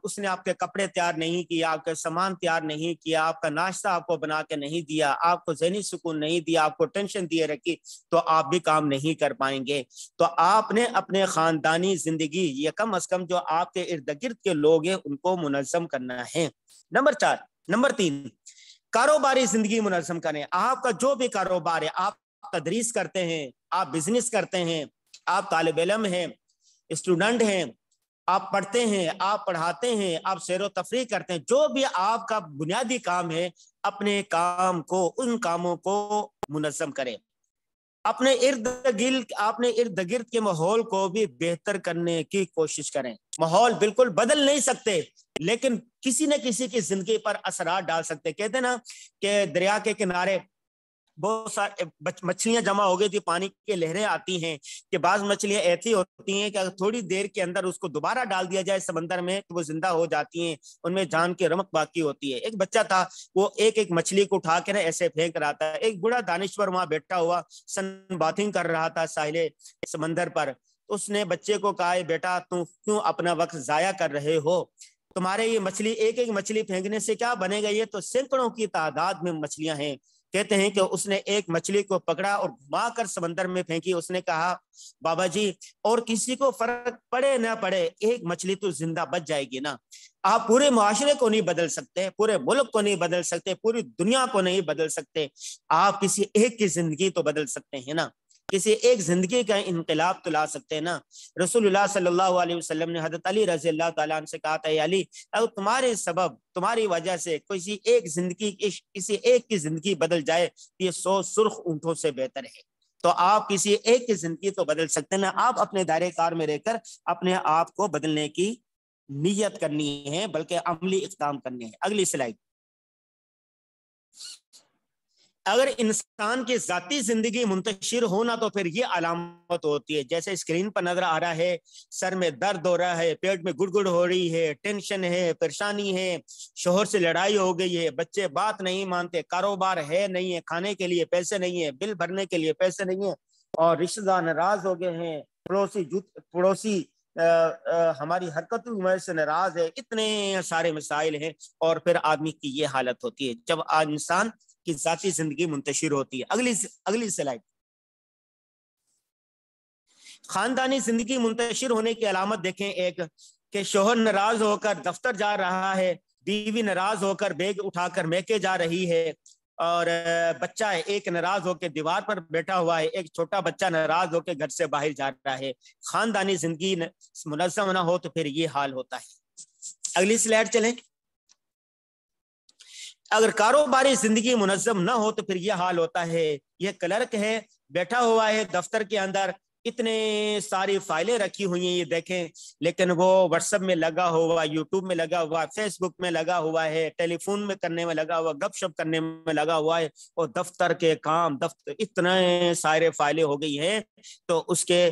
اس نے آپ کے کپڑے تیار نہیں کیا، آپ کے سامان تیار نہیں کیا، آپ کا ناشتہ آپ کو بنا کے نہیں دیا، آپ کو ذہنی سکون نہیں دیا، آپ کو ٹینشن دیے رکھی، تو آپ بھی کام نہیں کر پائیں گے۔ تو آپ نے اپنے خاندانی زندگی، یہ کم از کم جو آپ کے ارد گرد کے لوگ ہیں ان کو منظم کرنا ہے۔ نمبر 3، کاروباری زندگی منظم کریں۔ آپ کا جو بھی کاروبار ہے، آپ تدریس کرتے ہیں، آپ بزنس کرتے ہیں، آپ طالب علم ہیں، اسٹوڈنٹ ہیں، آپ پڑھتے ہیں، آپ پڑھاتے ہیں، آپ سیر و تفریح کرتے ہیں، جو بھی آپ کا بنیادی کام ہے، اپنے کام کو، ان کاموں کو منظم کریں۔ اپنے ارد گرد کے ماحول کو بھی بہتر کرنے کی کوشش کریں۔ ماحول بالکل بدل نہیں سکتے لیکن کسی نہ کسی کی زندگی پر اثرات ڈال سکتے۔ کہتے ہیں نا کہ دریا کے کنارے بہت سارے مچھلیاں جمع ہو گئی تھی، پانی کی لہریں آتی ہیں کہ بعض مچھلیاں ایسی ہوتی ہیں کہ اگر تھوڑی دیر کے اندر اس کو دوبارہ ڈال دیا جائے سمندر میں تو وہ زندہ ہو جاتی ہیں، ان میں جان کی رمق باقی ہوتی ہے۔ ایک بچہ تھا، وہ ایک مچھلی کو اٹھا کے ایسے پھینک رہا تھا، ایک بڑا دانشور وہاں بیٹھا ہوا سن باتھنگ کر رہا تھا ساحل سمندر پر۔ اس نے بچے کو کہا، بیٹا تم کیوں اپنا وقت ضائع کر رہے ہو؟ تمہارے یہ مچھلی، ایک مچھلی پھینکنے سے کیا بنے گا؟ یہ تو سینکڑوں کی تعداد میں مچھلیاں ہیں۔ کہتے ہیں کہ اس نے ایک مچھلی کو پکڑا اور گھما کر سمندر میں پھینکی۔ اس نے کہا، بابا جی اور کسی کو فرق پڑے نہ پڑے، ایک مچھلی تو زندہ بچ جائے گی نا۔ آپ پورے معاشرے کو نہیں بدل سکتے، پورے ملک کو نہیں بدل سکتے، پوری دنیا کو نہیں بدل سکتے، آپ کسی ایک کی زندگی تو بدل سکتے ہیں نا، کسی ایک زندگی کا انقلاب تو لا سکتے ہیں نا۔ رسول اللہ صلی اللہ علیہ وسلم نے حضرت علی رضی اللہ تعالیٰ عنہ سے کہا تھا، اے علی، اگر تمہارے سبب، تمہاری وجہ سے کسی ایک کی زندگی بدل جائے یہ 100 سرخ اونٹوں سے بہتر ہے۔ تو آپ کسی ایک کی زندگی تو بدل سکتے ہیں نا، آپ اپنے دائرے کار میں رہ کر اپنے آپ کو بدلنے کی نیت کرنی ہے، بلکہ عملی اقدام کرنے ہیں۔ اگلی سلائیڈ۔ اگر انسان کی ذاتی زندگی منتشر ہونا تو پھر یہ علامت ہوتی ہے، جیسے اسکرین پر نظر آ رہا ہے، سر میں درد ہو رہا ہے، پیٹ میں گڑگڑ ہو رہی ہے، ٹینشن ہے، پریشانی ہے، شوہر سے لڑائی ہو گئی ہے، بچے بات نہیں مانتے، کاروبار ہے نہیں ہے، کھانے کے لیے پیسے نہیں ہے، بل بھرنے کے لیے پیسے نہیں ہیں، اور رشتہ دار ناراض ہو گئے ہیں، پڑوسی ہماری حرکتوں کی وجہ سے ناراض ہے، اتنے سارے مسائل ہیں، اور پھر آدمی کی یہ حالت ہوتی ہے جب انسان کی ذاتی زندگی منتشر ہوتی ہے۔ اگلی سلائڈ۔ خاندانی زندگی منتشر ہونے کی علامت دیکھیں، ایک کہ شوہر ناراض ہو کر دفتر جا رہا ہے، بیوی ناراض ہو کر بیگ اٹھا کر میکے جا رہی ہے، اور بچہ ایک ناراض ہو کے دیوار پر بیٹھا ہوا ہے، ایک چھوٹا بچہ ناراض ہو کے گھر سے باہر جا رہا ہے۔ خاندانی زندگی منظم نہ ہو تو پھر یہ حال ہوتا ہے۔ اگلی سلائڈ چلیں۔ اگر کاروباری زندگی منظم نہ ہو تو پھر یہ حال ہوتا ہے۔ یہ کلرک ہے، بیٹھا ہوا ہے دفتر کے اندر، اتنے ساری فائلیں رکھی ہوئی ہیں یہ دیکھیں، لیکن وہ واٹس ایپ میں لگا ہوا، یوٹیوب میں لگا ہوا، فیس بک میں لگا ہوا ہے، ٹیلی فون میں کرنے میں لگا ہوا، گپ شپ کرنے میں لگا ہوا ہے، اور دفتر کے کام اتنے سارے فائلیں ہو گئی ہیں تو اس کے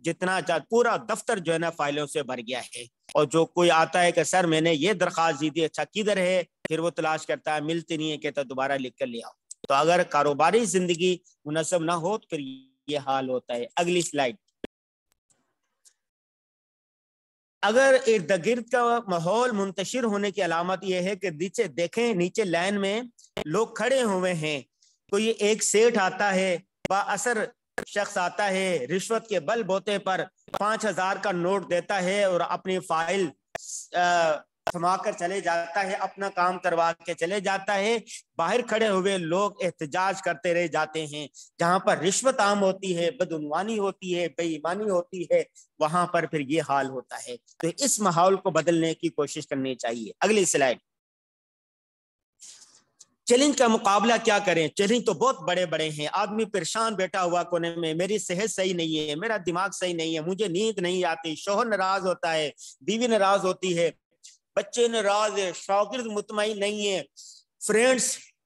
جتنا پورا دفتر جو ہے نا فائلوں سے بھر گیا ہے۔ اور جو کوئی آتا ہے کہ سر میں نے یہ درخواست دی تھی، اچھا کدھر ہے، پھر وہ تلاش کرتا ہے، ملتی نہیں ہے، کہتا دوبارہ لکھ کر لے آؤ۔ تو اگر کاروباری زندگی منظم نہ ہو تو پھر یہ حال ہوتا ہے۔ اگلی سلائیڈ۔ اگر ارد گرد کا ماحول منتشر ہونے کی علامت یہ ہے کہ نیچے دیکھیں، نیچے لائن میں لوگ کھڑے ہوئے ہیں، تو یہ ایک سیٹ آتا ہے، با اثر شخص آتا ہے، رشوت کے بل بوتے پر 5,000 کا نوٹ دیتا ہے اور اپنی فائل تھما کر چلے جاتا ہے، اپنا کام کروا کے چلے جاتا ہے۔ باہر کھڑے ہوئے لوگ احتجاج کرتے رہ جاتے ہیں۔ جہاں پر رشوت عام ہوتی ہے، بدعنوانی ہوتی ہے، بے ایمانی ہوتی ہے، وہاں پر پھر یہ حال ہوتا ہے۔ تو اس ماحول کو بدلنے کی کوشش کرنی چاہیے۔ اگلی سلائیڈ۔ چیلنج کا مقابلہ کیا کریں؟ چیلنج تو بہت بڑے بڑے ہیں۔ آدمی پریشان بیٹھا ہوا کونے میں، میری صحت صحیح نہیں ہے، میرا دماغ صحیح نہیں ہے، مجھے نیند نہیں آتی، شوہر ناراض ہوتا ہے، بیوی ناراض ہوتی ہے، بچے ناراض ہے، شاگرد مطمئن نہیں ہے، فرینڈز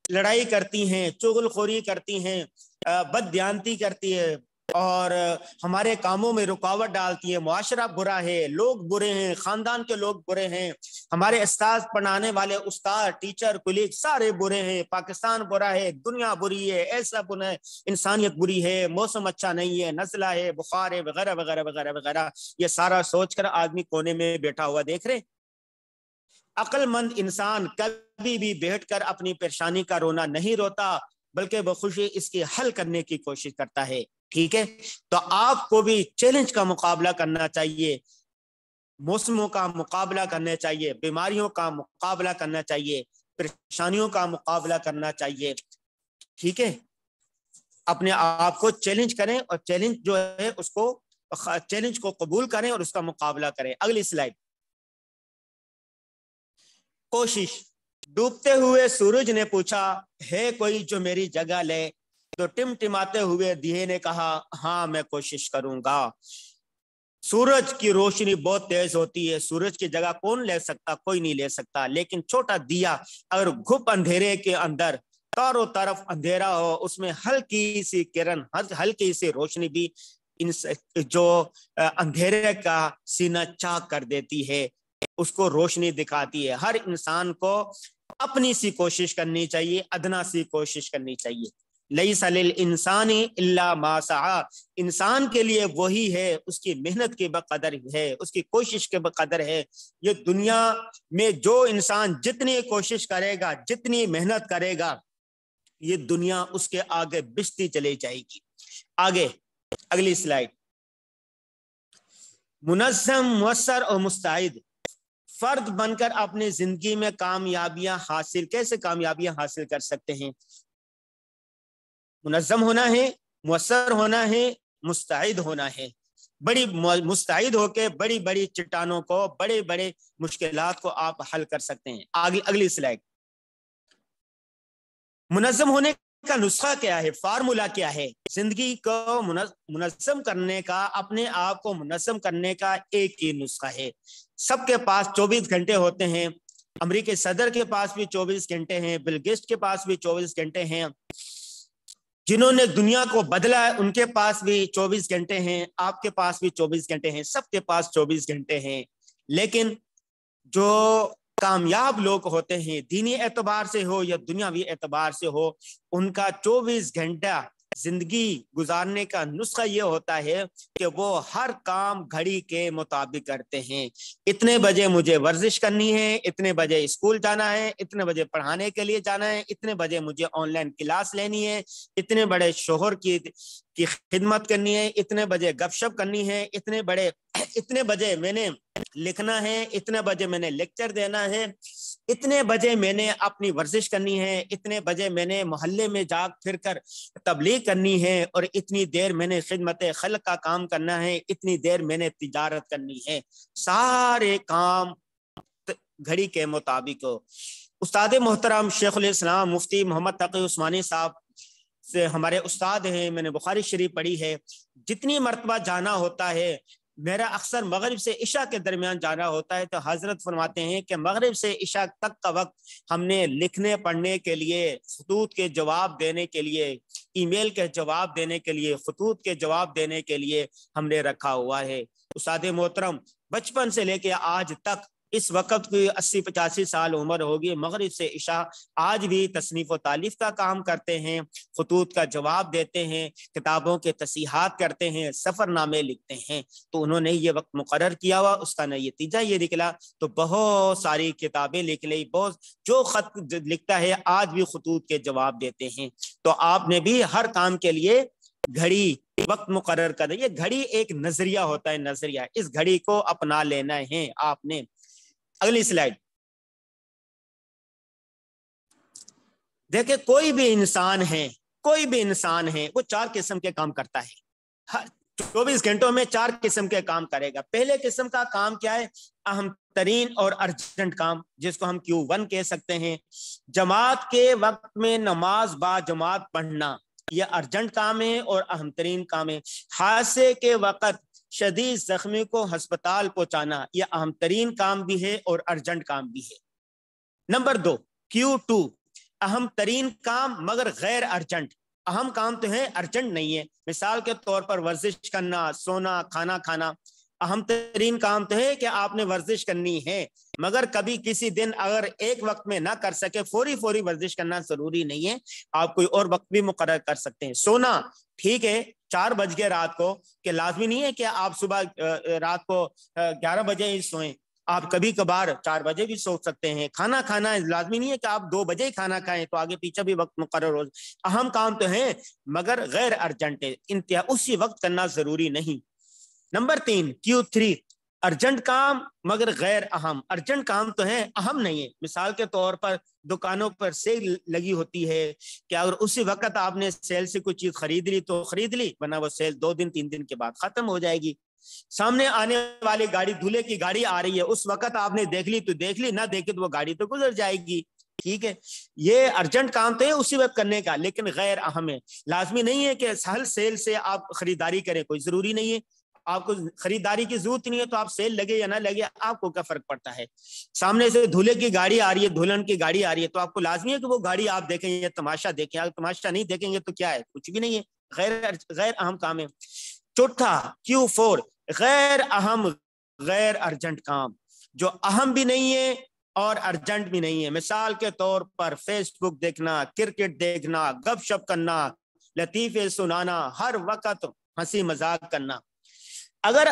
لڑائی کرتی ہیں، چغل خوری کرتی ہیں، بد دیانتی کرتی ہے، اور ہمارے کاموں میں رکاوٹ ڈالتی ہے، معاشرہ برا ہے، لوگ برے ہیں، خاندان کے لوگ برے ہیں، ہمارے استاد پڑھانے والے استاد ٹیچر کولیگ سارے برے ہیں، پاکستان برا ہے، دنیا بری ہے، ایسا برا ہے، انسانیت بری ہے، موسم اچھا نہیں ہے، نزلہ ہے، بخار ہے، وغیرہ وغیرہ وغیرہ وغیرہ۔ یہ سارا سوچ کر آدمی کونے میں بیٹھا ہوا دیکھ رہے۔ عقل مند انسان کبھی بھی بیٹھ کر اپنی پریشانی کا رونا نہیں روتا، بلکہ بخوشی اس کی حل کرنے کی کوشش کرتا ہے۔ ٹھیک ہے، تو آپ کو بھی چیلنج کا مقابلہ کرنا چاہیے، موسموں کا مقابلہ کرنا چاہیے، بیماریوں کا مقابلہ کرنا چاہیے، پریشانیوں کا مقابلہ کرنا چاہیے۔ ٹھیک ہے، اپنے آپ کو چیلنج کریں، اور چیلنج جو ہے اس کو چیلنج کو قبول کریں اور اس کا مقابلہ کریں۔ اگلی سلائیڈ۔ کوشش۔ ڈوبتے ہوئے سورج نے پوچھا، ہے کوئی جو میری جگہ لے؟ تو ٹمٹماتے ہوئے دیے نے کہا، ہاں میں کوشش کروں گا۔ سورج کی روشنی بہت تیز ہوتی ہے، سورج کی جگہ کون لے سکتا؟ کوئی نہیں لے سکتا، لیکن چھوٹا دیا اگر گھپ اندھیرے کے اندر چاروں طرف اندھیرا ہو، اس میں ہلکی سی کرن، ہلکی سی روشنی بھی جو اندھیرے کا سینہ چاک کر دیتی ہے، اس کو روشنی دکھاتی ہے۔ ہر انسان کو اپنی سی کوشش کرنی چاہیے، ادنا سی کوشش کرنی چاہیے۔ لیس للانسان الا ما سعی، انسان کے لیے وہی ہے، اس کی محنت کے بقدر ہے، اس کی کوشش کے بقدر ہے۔ یہ دنیا میں جو انسان جتنی کوشش کرے گا، جتنی محنت کرے گا، یہ دنیا اس کے آگے بڑھتی چلی جائے گی۔ آگے اگلی سلائیڈ۔ منظم، مؤثر اور مستعد فرد بن کر اپنی زندگی میں کیسے کامیابیاں حاصل کر سکتے ہیں؟ منظم ہونا ہے، مؤثر ہونا ہے، مستعد ہونا ہے۔ بڑی مستعد ہو کے بڑی بڑی چٹانوں کو، بڑے بڑے مشکلات کو آپ حل کر سکتے ہیں۔ اگلی سلائیڈ۔ منظم ہونے کا نسخہ کیا ہے؟ فارمولا کیا ہے؟ زندگی کو منظم کرنے کا، اپنے آپ کو منظم کرنے کا ایک ہی نسخہ ہے۔ سب کے پاس 24 گھنٹے ہوتے ہیں، امریکی صدر کے پاس بھی 24 گھنٹے ہیں، بل گیٹس کے پاس بھی 24 گھنٹے ہیں، جنہوں نے دنیا کو بدلا ہے ان کے پاس بھی 24 گھنٹے ہیں، آپ کے پاس بھی 24 گھنٹے ہیں، سب کے پاس 24 گھنٹے ہیں۔ لیکن جو کامیاب لوگ ہوتے ہیں، دینی اعتبار سے ہو یا دنیاوی اعتبار سے ہو، ان کا 24 گھنٹہ زندگی گزارنے کا نسخہ یہ ہوتا ہے کہ وہ ہر کام گھڑی کے مطابق کرتے ہیں۔ اتنے بجے مجھے ورزش کرنی ہے، اتنے بجے اسکول جانا ہے، اتنے بجے پڑھانے کے لیے جانا ہے، اتنے بجے مجھے آن لائن کلاس لینی ہے، اتنے بڑے شوہر کی خدمت کرنی ہے، اتنے بجے گپ شپ کرنی ہے، اتنے بجے میں نے لکھنا ہے، اتنے بجے میں نے لیکچر دینا ہے، اتنے بجے میں نے اپنی ورزش کرنی ہے، اتنے بجے میں نے محلے میں جا پھر کر تبلیغ کرنی ہے، اور اتنی دیر میں نے خدمت خلق کا کام کرنا ہے، اتنی دیر میں نے تجارت کرنی ہے۔ سارے کام گھڑی کے مطابق ہو۔ استاد محترم شیخ الاسلام مفتی محمد تقی عثمانی صاحب سے ہمارے استاد ہیں، میں نے بخاری شریف پڑھی ہے، جتنی مرتبہ جانا ہوتا ہے، میرا اکثر مغرب سے عشاء کے درمیان جانا ہوتا ہے، تو حضرت فرماتے ہیں کہ مغرب سے عشاء تک کا وقت ہم نے لکھنے پڑھنے کے لیے، خطوط کے جواب دینے کے لیے، ای میل کے جواب دینے کے لیے، خطوط کے جواب دینے کے لیے ہم نے رکھا ہوا ہے۔ استاد محترم بچپن سے لے کے آج تک، اس وقت کی 80-85 سال عمر ہوگی، مغرب سے عشاء آج بھی تصنیف و تالیف کا کام کرتے ہیں، خطوط کا جواب دیتے ہیں، کتابوں کے تصحیحات کرتے ہیں، سفر نامے لکھتے ہیں۔ تو انہوں نے یہ وقت مقرر کیا ہوا، اس کا نتیجہ یہ نکلا، تو بہت ساری کتابیں لکھ لی، بہت جو خط لکھتا ہے آج بھی خطوط کے جواب دیتے ہیں۔ تو آپ نے بھی ہر کام کے لیے گھڑی وقت مقرر کر دی۔ یہ گھڑی ایک نظریہ ہوتا ہے، نظریہ، اس گھڑی کو اپنا لینا ہے آپ نے۔ اگلی سلائیڈ دیکھیں، کوئی بھی انسان ہے وہ 4 قسم کے کام کرتا ہے، 24 گھنٹوں میں 4 قسم کے کام کرے گا۔ پہلے قسم کا کام کیا ہے؟ اہم ترین اور ارجنٹ کام، جس کو ہم Q1 کہہ سکتے ہیں۔ جماعت کے وقت میں نماز با جماعت پڑھنا، یہ ارجنٹ کام ہے اور اہم ترین کام ہے۔ حادثے کے وقت شدید زخمی کو ہسپتال پہنچانا، یہ اہم ترین کام بھی ہے اور ارجنٹ کام بھی ہے۔ نمبر 2 Q2، اہم ترین کام مگر غیر ارجنٹ۔ اہم کام تو ہے، ارجنٹ نہیں ہے۔ مثال کے طور پر ورزش کرنا، سونا، کھانا کھانا، اہم ترین کام تو ہے کہ آپ نے ورزش کرنی ہے، مگر کبھی کسی دن اگر ایک وقت میں نہ کر سکے، فوری ورزش کرنا ضروری نہیں ہے، آپ کوئی اور وقت بھی مقرر کر سکتے ہیں۔ سونا ٹھیک ہے، 4 بج گئے رات کو، کہ لازمی نہیں ہے کہ آپ صبح رات کو 11 بجے ہی سوئیں، آپ کبھی کبھار 4 بجے بھی سو سکتے ہیں۔ کھانا کھانا لازمی نہیں ہے کہ آپ 2 بجے ہی کھانا کھائیں، تو آگے پیچھے بھی وقت مقرر ہو۔ اہم کام تو ہے مگر غیر ارجنٹ ہے، انتہا اسی وقت کرنا ضروری نہیں۔ نمبر 3 Q3، ارجنٹ کام مگر غیر اہم۔ ارجنٹ کام تو ہے، اہم نہیں ہے۔ مثال کے طور پر دکانوں پر سیل لگی ہوتی ہے، کہ اگر اسی وقت آپ نے سیل سے کوئی چیز خرید لی تو خرید لی، ورنہ وہ سیل 2 دن 3 دن کے بعد ختم ہو جائے گی۔ سامنے آنے والی گاڑی، دھولے کی گاڑی آ رہی ہے، اس وقت آپ نے دیکھ لی تو دیکھ لی، نہ دیکھے تو وہ گاڑی تو گزر جائے گی، ٹھیک ہے۔ یہ ارجنٹ کام تو ہے اسی وقت کرنے کا، لیکن غیر اہم ہے۔ لازمی نہیں ہے کہ ہر سیل سے آپ خریداری کریں، کوئی ضروری نہیں ہے۔ آپ کو خریداری کی ضرورت نہیں ہے تو آپ سیل لگے یا نہ لگے، آپ کو کیا فرق پڑتا ہے۔ سامنے سے دھولے کی گاڑی آ رہی ہے، دلہن کی گاڑی آ رہی ہے، تو آپ کو لازمی ہے کہ وہ گاڑی آپ دیکھیں یا تماشا دیکھیں۔ اگر تماشا نہیں دیکھیں گے تو کیا ہے، کچھ بھی نہیں ہے، غیر اہم کام ہے۔ چوتھا Q4، غیر اہم غیر ارجنٹ کام، جو اہم بھی نہیں ہے اور ارجنٹ بھی نہیں ہے۔ مثال کے طور پر فیس بک دیکھنا، کرکٹ دیکھنا، گپ شپ کرنا، لطیفے سنانا، ہر وقت ہنسی مذاق کرنا۔ اگر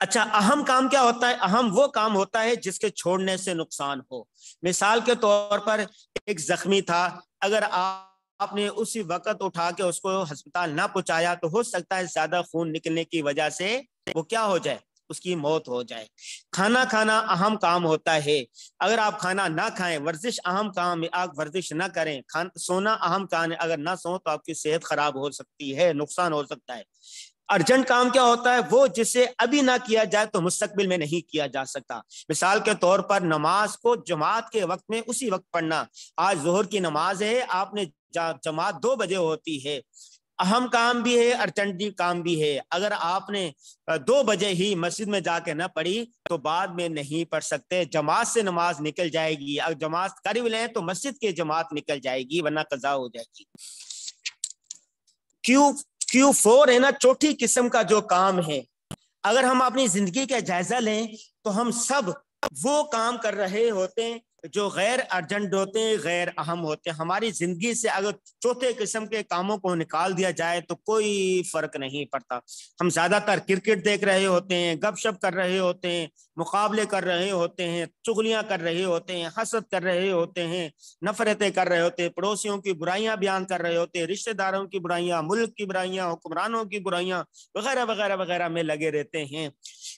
اچھا، اہم کام کیا ہوتا ہے؟ اہم وہ کام ہوتا ہے جس کے چھوڑنے سے نقصان ہو۔ مثال کے طور پر ایک زخمی تھا، اگر آپ نے اسی وقت اٹھا کے اس کو ہسپتال نہ پہنچایا تو ہو سکتا ہے زیادہ خون نکلنے کی وجہ سے وہ کیا ہو جائے، اس کی موت ہو جائے۔ کھانا کھانا اہم کام ہوتا ہے، اگر آپ کھانا نہ کھائیں، ورزش اہم کام ہے، آپ ورزش نہ کریں، سونا اہم کام ہے، اگر نہ سو تو آپ کی صحت خراب ہو سکتی ہے، نقصان ہو سکتا ہے۔ ارجنٹ کام کیا ہوتا ہے؟ وہ جسے ابھی نہ کیا جائے تو مستقبل میں نہیں کیا جا سکتا۔ مثال کے طور پر نماز کو جماعت کے وقت میں اسی وقت پڑھنا۔ آج ظہر کی نماز ہے، آپ نے جماعت 2 بجے ہوتی ہے، اہم کام بھی ہے، ارجنٹ کام بھی ہے. اگر آپ نے 2 بجے ہی مسجد میں جا کے نہ پڑھی تو بعد میں نہیں پڑھ سکتے. جماعت سے نماز نکل جائے گی. اگر جماعت قریب لیں تو مسجد کی جماعت نکل جائے گی ورنہ قضا ہو جائے گی. Q4 ہے نا چوتھی قسم کا جو کام ہے. اگر ہم اپنی زندگی کا جائزہ لیں تو ہم سب وہ کام کر رہے ہوتے ہیں جو غیر ارجنٹ ہوتے ہیں، غیر اہم ہوتے ہیں. ہماری زندگی سے اگر چوتھے قسم کے کاموں کو نکال دیا جائے تو کوئی فرق نہیں پڑتا. ہم زیادہ تر کرکٹ دیکھ رہے ہوتے ہیں، گپ شپ کر رہے ہوتے ہیں، مقابلے کر رہے ہوتے ہیں، چغلیاں کر رہے ہوتے ہیں، حسد کر رہے ہوتے ہیں، نفرتیں کر رہے ہوتے ہیں، پڑوسیوں کی برائیاں بیان کر رہے ہوتے ہیں، رشتہ داروں کی برائیاں، ملک کی برائیاں، حکمرانوں کی برائیاں وغیرہ وغیرہ وغیرہ میں لگے رہتے ہیں.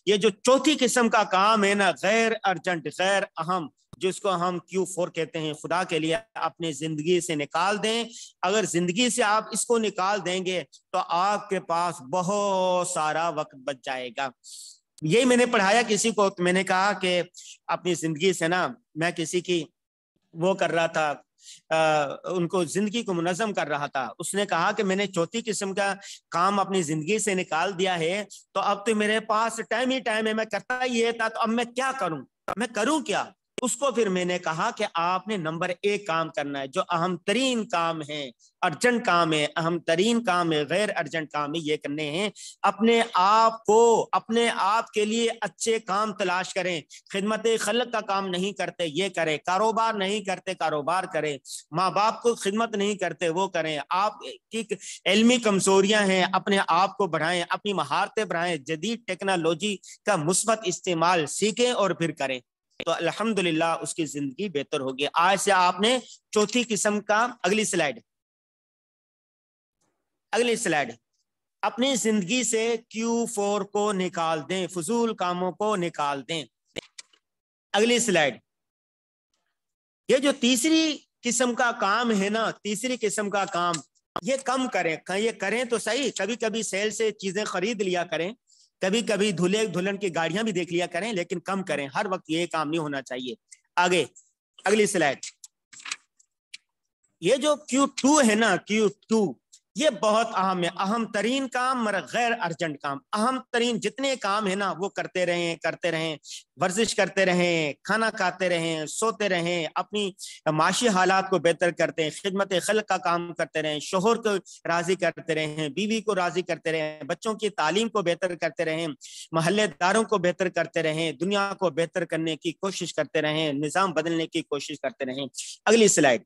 یہ جو چوتھی قسم کا کام ہے نا، غیر ارجنٹ، غیر اہم، جس کو ہم Q4 کہتے ہیں، خدا کے لیے اپنی زندگی سے نکال دیں. اگر زندگی سے آپ اس کو نکال دیں گے تو آپ کے پاس بہت سارا وقت بچ جائے گا. یہی میں نے پڑھایا کسی کو، میں نے کہا کہ اپنی زندگی سے نا، میں کسی کی وہ کر رہا تھا، ان کو زندگی کو منظم کر رہا تھا. اس نے کہا کہ میں نے چوتھی قسم کا کام اپنی زندگی سے نکال دیا ہے تو اب تو میرے پاس ٹائم ہی ٹائم ہے، میں کرتا ہی یہ تھا، تو اب میں کیا کروں، میں کروں کیا. اس کو پھر میں نے کہا کہ آپ نے نمبر 1 کام کرنا ہے، جو اہم ترین کام ہے، ارجنٹ کام ہے، اہم ترین کام ہے، غیر ارجنٹ کام ہے، یہ کرنے ہیں. اپنے آپ کو، اپنے آپ کے لیے اچھے کام تلاش کریں. خدمت خلق کا کام نہیں کرتے، یہ کریں. کاروبار نہیں کرتے، کاروبار کریں. ماں باپ کو خدمت نہیں کرتے، وہ کریں. آپ کی علمی کمزوریاں ہیں، اپنے آپ کو بڑھائیں، اپنی مہارتیں بڑھائیں، جدید ٹیکنالوجی کا مثبت استعمال سیکھیں اور پھر کریں تو الحمدللہ اس کی زندگی بہتر ہوگی. آج سے آپ نے چوتھی قسم کا، اگلی سلائیڈ، اپنی زندگی سے Q4 کو نکال دیں، فضول کاموں کو نکال دیں. اگلی سلائیڈ. یہ جو تیسری قسم کا کام ہے نا، تیسری قسم کا کام، یہ کم کریں. یہ کریں تو صحیح، کبھی کبھی سیل سے چیزیں خرید لیا کریں، کبھی کبھی دھلے دلہن کی گاڑیاں بھی دیکھ لیا کریں، لیکن کم کریں. ہر وقت یہ کام نہیں ہونا چاہیے. آگے اگلی سلائیڈ. یہ جو Q2 ہے نا، Q2 یہ بہت اہم ہے. اہم ترین کام مگر غیر ارجنٹ کام. اہم ترین جتنے کام ہیں نا وہ کرتے رہیں. ورزش کرتے رہیں، کھانا کھاتے رہیں، سوتے رہیں، اپنی معاشی حالات کو بہتر کرتے ہیں، خدمت خلق کا کام کرتے رہیں، شوہر کو راضی کرتے رہیں، بیوی کو راضی کرتے رہیں، بچوں کی تعلیم کو بہتر کرتے رہیں، محلے داروں کو بہتر کرتے رہیں، دنیا کو بہتر کرنے کی کوشش کرتے رہیں، نظام بدلنے کی کوشش کرتے رہیں. اگلی سلائیڈ.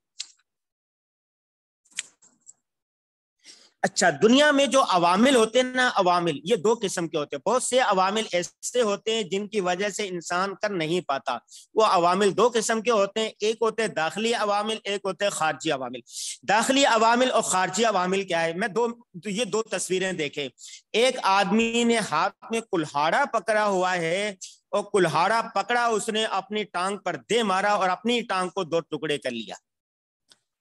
اچھا، دنیا میں جو عوامل ہوتے ہیں نا، عوامل یہ 2 قسم کے ہوتے ہیں. بہت سے عوامل ایسے ہوتے ہیں جن کی وجہ سے انسان کر نہیں پاتا. وہ عوامل 2 قسم کے ہوتے ہیں. ایک ہوتے ہیں داخلی عوامل، ایک ہوتے ہیں خارجی عوامل. داخلی عوامل اور خارجی عوامل کیا ہے؟ میں یہ 2 تصویریں دیکھیں. ایک آدمی نے ہاتھ میں کلہاڑا پکڑا ہوا ہے اور کلہاڑا پکڑا، اس نے اپنی ٹانگ پر دے مارا اور اپنی ٹانگ کو 2 ٹکڑے کر لیا.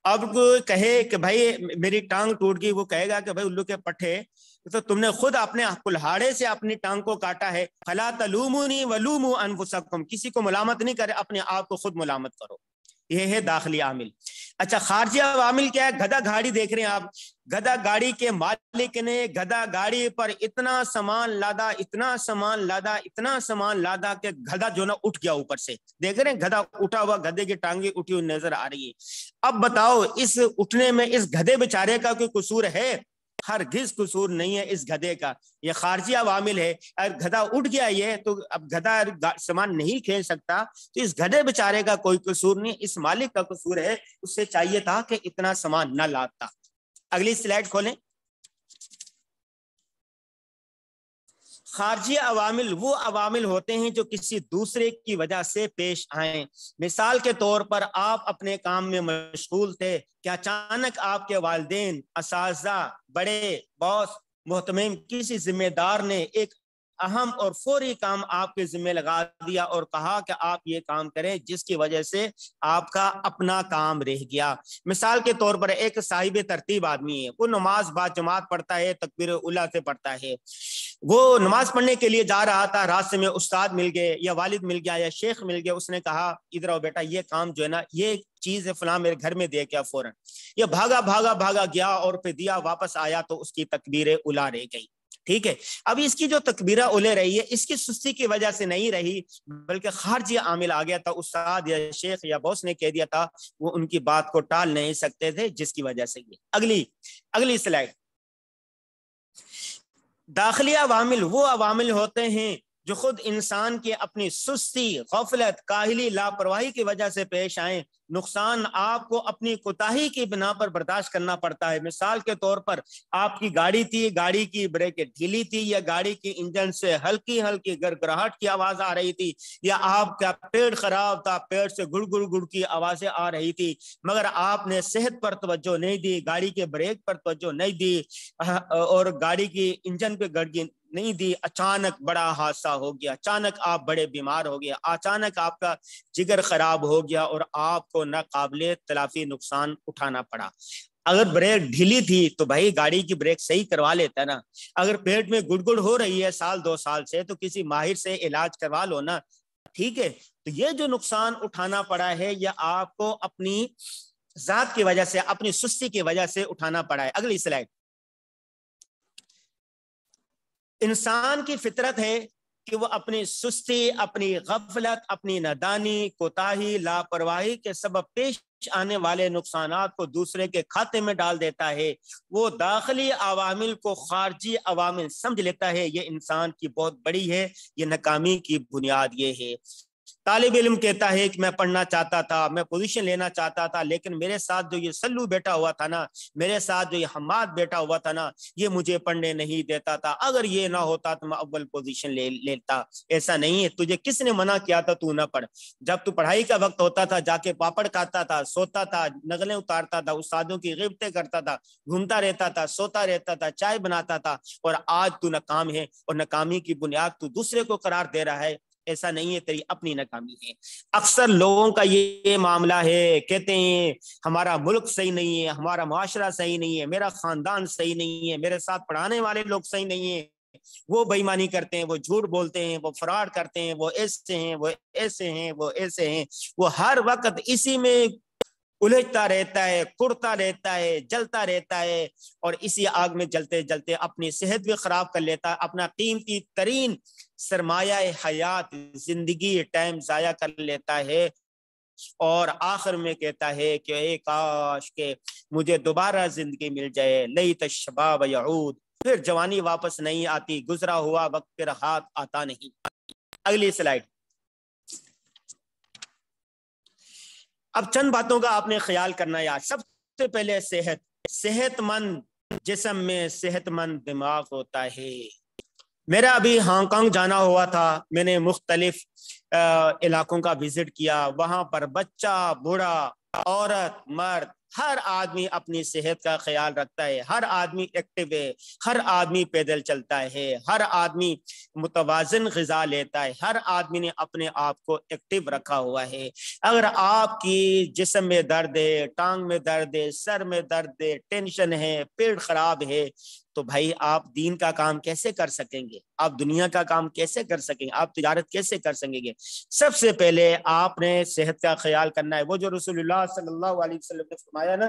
اب کہے کہ بھائی میری ٹانگ ٹوٹ گئی، وہ کہے گا کہ بھائی الو کے پٹھے، تو تم نے خود اپنے کلہاڑے سے اپنی ٹانگ کو کاٹا ہے. فلا تلومونی ولوموا انفسکم، کسی کو ملامت نہیں کرے، اپنے آپ کو خود ملامت کرو. یہ ہے داخلی عامل. اچھا، خارجی عوامل کیا ہے؟ گدھا گاڑی دیکھ رہے ہیں آپ، گدھا گاڑی کے مالک نے گدھا گاڑی پر اتنا سامان لادا کہ گدھا جو نا اٹھ گیا اوپر سے. دیکھ رہے ہیں گدھا اٹھا ہوا، گدھے کی ٹانگیں اٹھی ہوئی نظر آ رہی ہے. اب بتاؤ اس اٹھنے میں اس گدھے بیچارے کا کوئی قصور ہے؟ ہرگز قصور نہیں ہے اس گدھے کا. یہ خارجی عوامل ہے. اگر گدھا اٹھ گیا یہ تو اب گدھا سامان نہیں کھیل سکتا، تو اس گدھے بیچارے کا کوئی قصور نہیں، اس مالک کا قصور ہے. اس سے چاہیے تھا کہ اتنا سامان نہ لاتا. اگلی سلائیڈ کھولیں. خارجی عوامل وہ عوامل ہوتے ہیں جو کسی دوسرے کی وجہ سے پیش آئیں. مثال کے طور پر آپ اپنے کام میں مشغول تھے کہ اچانک آپ کے والدین، اساتذہ، بڑے، باس، محتمم، کسی ذمہ دار نے ایک اہم اور فوری کام آپ کے ذمہ لگا دیا اور کہا کہ آپ یہ کام کریں، جس کی وجہ سے آپ کا اپنا کام رہ گیا. مثال کے طور پر ایک صاحب ترتیب آدمی ہے، وہ نماز با جماعت پڑھتا ہے، تکبیر اولیٰ سے پڑھتا ہے. وہ نماز پڑھنے کے لیے جا رہا تھا، راستے میں استاد مل گئے یا والد مل گیا یا شیخ مل گیا. اس نے کہا ادھر آؤ بیٹا، یہ کام جو ہے نا یہ چیز ہے فلاں میرے گھر میں دے کیا فوراً. یہ بھاگا بھاگا بھاگا گیا اور پہ دیا, واپس آیا تو اس کی تکبیر اولیٰ رہ گئی. ٹھیک ہے, اب اس کی جو تکبیرہ اولے رہی ہے اس کی سستی کی وجہ سے نہیں رہی, بلکہ خارجی عامل آ گیا تھا, استاد یا شیخ یا باس نے کہہ دیا تھا, وہ ان کی بات کو ٹال نہیں سکتے تھے, جس کی وجہ سے یہ. اگلی سلائیڈ. داخلی عوامل وہ عوامل ہوتے ہیں جو خود انسان کے اپنی سستی, غفلت, کاہلی, لاپرواہی کی وجہ سے پیش آئیں. نقصان آپ کو اپنی کوتاہی کی بنا پر برداشت کرنا پڑتا ہے. مثال کے طور پر آپ کی گاڑی تھی, گاڑی کی بریک ڈھیلی تھی, یا گاڑی کی انجن سے ہلکی ہلکی گڑگڑاہٹ کی آواز آ رہی تھی, یا آپ کا پیٹ خراب تھا, پیٹ سے گڑ گڑ گڑ کی آوازیں آ رہی تھی, مگر آپ نے صحت پر توجہ نہیں دی, گاڑی کے بریک پر توجہ نہیں دی, اور گاڑی کی انجن پہ گڑگی نہیں دی. اچانک بڑا حادثہ ہو گیا, اچانک آپ بڑے بیمار ہو گیا, اچانک آپ کا جگر خراب ہو گیا اور آپ کو ناقابل تلافی نقصان اٹھانا پڑا. اگر بریک ڈھیلی تھی تو بھائی گاڑی کی بریک صحیح کروا لیتا نا. اگر پیٹ میں گڑ گڑ ہو رہی ہے 1-2 سال سے تو کسی ماہر سے علاج کروا لو نا. ٹھیک ہے, تو یہ جو نقصان اٹھانا پڑا ہے یہ آپ کو اپنی ذات کی وجہ سے, اپنی سستی کی وجہ سے اٹھانا پڑا ہے. اگلی سلائڈ. انسان کی فطرت ہے کہ وہ اپنی سستی, اپنی غفلت, اپنی نادانی, کوتاہی, لاپرواہی کے سبب پیش آنے والے نقصانات کو دوسرے کے کھاتے میں ڈال دیتا ہے. وہ داخلی عوامل کو خارجی عوامل سمجھ لیتا ہے. یہ انسان کی بہت بڑی ہے, یہ ناکامی کی بنیاد یہ ہے. طالب علم کہتا ہے کہ میں پڑھنا چاہتا تھا, میں پوزیشن لینا چاہتا تھا, لیکن میرے ساتھ جو یہ سلو بیٹا ہوا تھا نا, میرے ساتھ جو یہ حماد بیٹا ہوا تھا نا, یہ مجھے پڑھنے نہیں دیتا تھا. اگر یہ نہ ہوتا تو میں اول پوزیشن لے لیتا. ایسا نہیں ہے, تجھے کس نے منع کیا تھا تو نہ پڑھ؟ جب تو پڑھائی کا وقت ہوتا تھا جا کے پاپڑ کھاتا تھا, سوتا تھا, نغلیں اتارتا تھا, استادوں کی غیبتیں کرتا تھا, گھومتا رہتا تھا, سوتا رہتا تھا, چائے بناتا تھا, اور آج تو ناکام ہے اور ناکامی کی بنیاد تو دوسرے کو قرار دے رہا ہے. ایسا نہیں ہے, تیری اپنی ناکامی ہے. اکثر لوگوں کا یہ معاملہ ہے, کہتے ہیں ہمارا ملک صحیح نہیں ہے, ہمارا معاشرہ صحیح نہیں ہے, میرا خاندان صحیح نہیں ہے, میرے ساتھ پڑھانے والے لوگ صحیح نہیں ہیں, وہ بے ایمانی کرتے ہیں, وہ جھوٹ بولتے ہیں, وہ فراڈ کرتے ہیں, وہ ایسے ہیں, وہ ایسے ہیں, وہ ایسے ہیں. وہ ہر وقت اسی میں الجھتا رہتا ہے, کڑتا رہتا ہے, جلتا رہتا ہے, اور اسی آگ میں جلتے جلتے اپنی صحت بھی خراب کر لیتا ہے, اپنا قیمتی ترین سرمایہ حیات زندگی ٹائم ضائع کر لیتا ہے, اور آخر میں کہتا ہے کہ اے کاش کہ مجھے دوبارہ زندگی مل جائے, لیت الشباب یعود. پھر جوانی واپس نہیں آتی, گزرا ہوا وقت پھر ہاتھ آتا نہیں. اگلی سلائیڈ. اب چند باتوں کا آپ نے خیال کرنا ہے. سب سے پہلے صحت مند جسم میں صحت مند دماغ ہوتا ہے. میرا ابھی ہانگ کانگ جانا ہوا تھا, میں نے مختلف علاقوں کا وزٹ کیا. وہاں پر بچہ, بوڑھا, عورت, مرد, ہر آدمی اپنی صحت کا خیال رکھتا ہے. ہر آدمی ایکٹیو ہے, ہر آدمی پیدل چلتا ہے, ہر آدمی متوازن غذا لیتا ہے, ہر آدمی نے اپنے آپ کو ایکٹیو رکھا ہوا ہے. اگر آپ کی جسم میں درد ہے, ٹانگ میں درد ہے, سر میں درد ہے, ٹینشن ہے, پیٹ خراب ہے, تو بھائی آپ دین کا کام کیسے کر سکیں گے؟ آپ دنیا کا کام کیسے کر سکیں گے؟ آپ تجارت کیسے کر سکیں گے؟ سب سے پہلے آپ نے صحت کا خیال کرنا ہے. وہ جو رسول اللہ صلی اللہ علیہ وسلم نے فرمایا نا,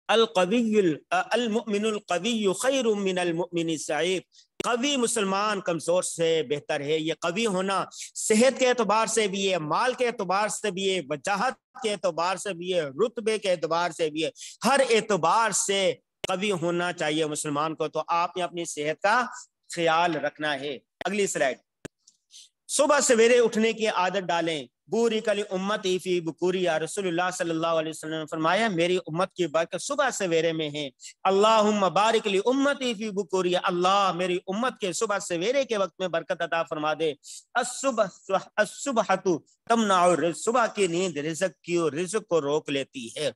المؤمن القوی خیر من المؤمن الضعیف. قوی مسلمان کمزور سے بہتر ہے. یہ قوی ہونا صحت کے اعتبار سے بھی ہے, مال کے اعتبار سے بھی ہے, وجاہت کے اعتبار سے بھی ہے, رتبے کے اعتبار سے بھی ہے, ہر اعتبار سے قوی ہونا چاہیے مسلمان کو. تو آپ نے اپنی صحت کا خیال رکھنا ہے. اگلی سلائڈ. صبح سویرے اٹھنے کی عادت ڈالیں. بوری کلی امتی فی بکوریا. رسول اللہ صلی اللہ علیہ وسلم نے فرمایا میری امت کی برکت صبح سویرے میں ہے. اللہم بارک لی امتی فی بکوریا. اللہ میری امت کے صبح سویرے کے وقت میں برکت عطا فرما دے. الصبح تمنع الرزق. صبح کی نیند رزق کو روک لیتی ہے.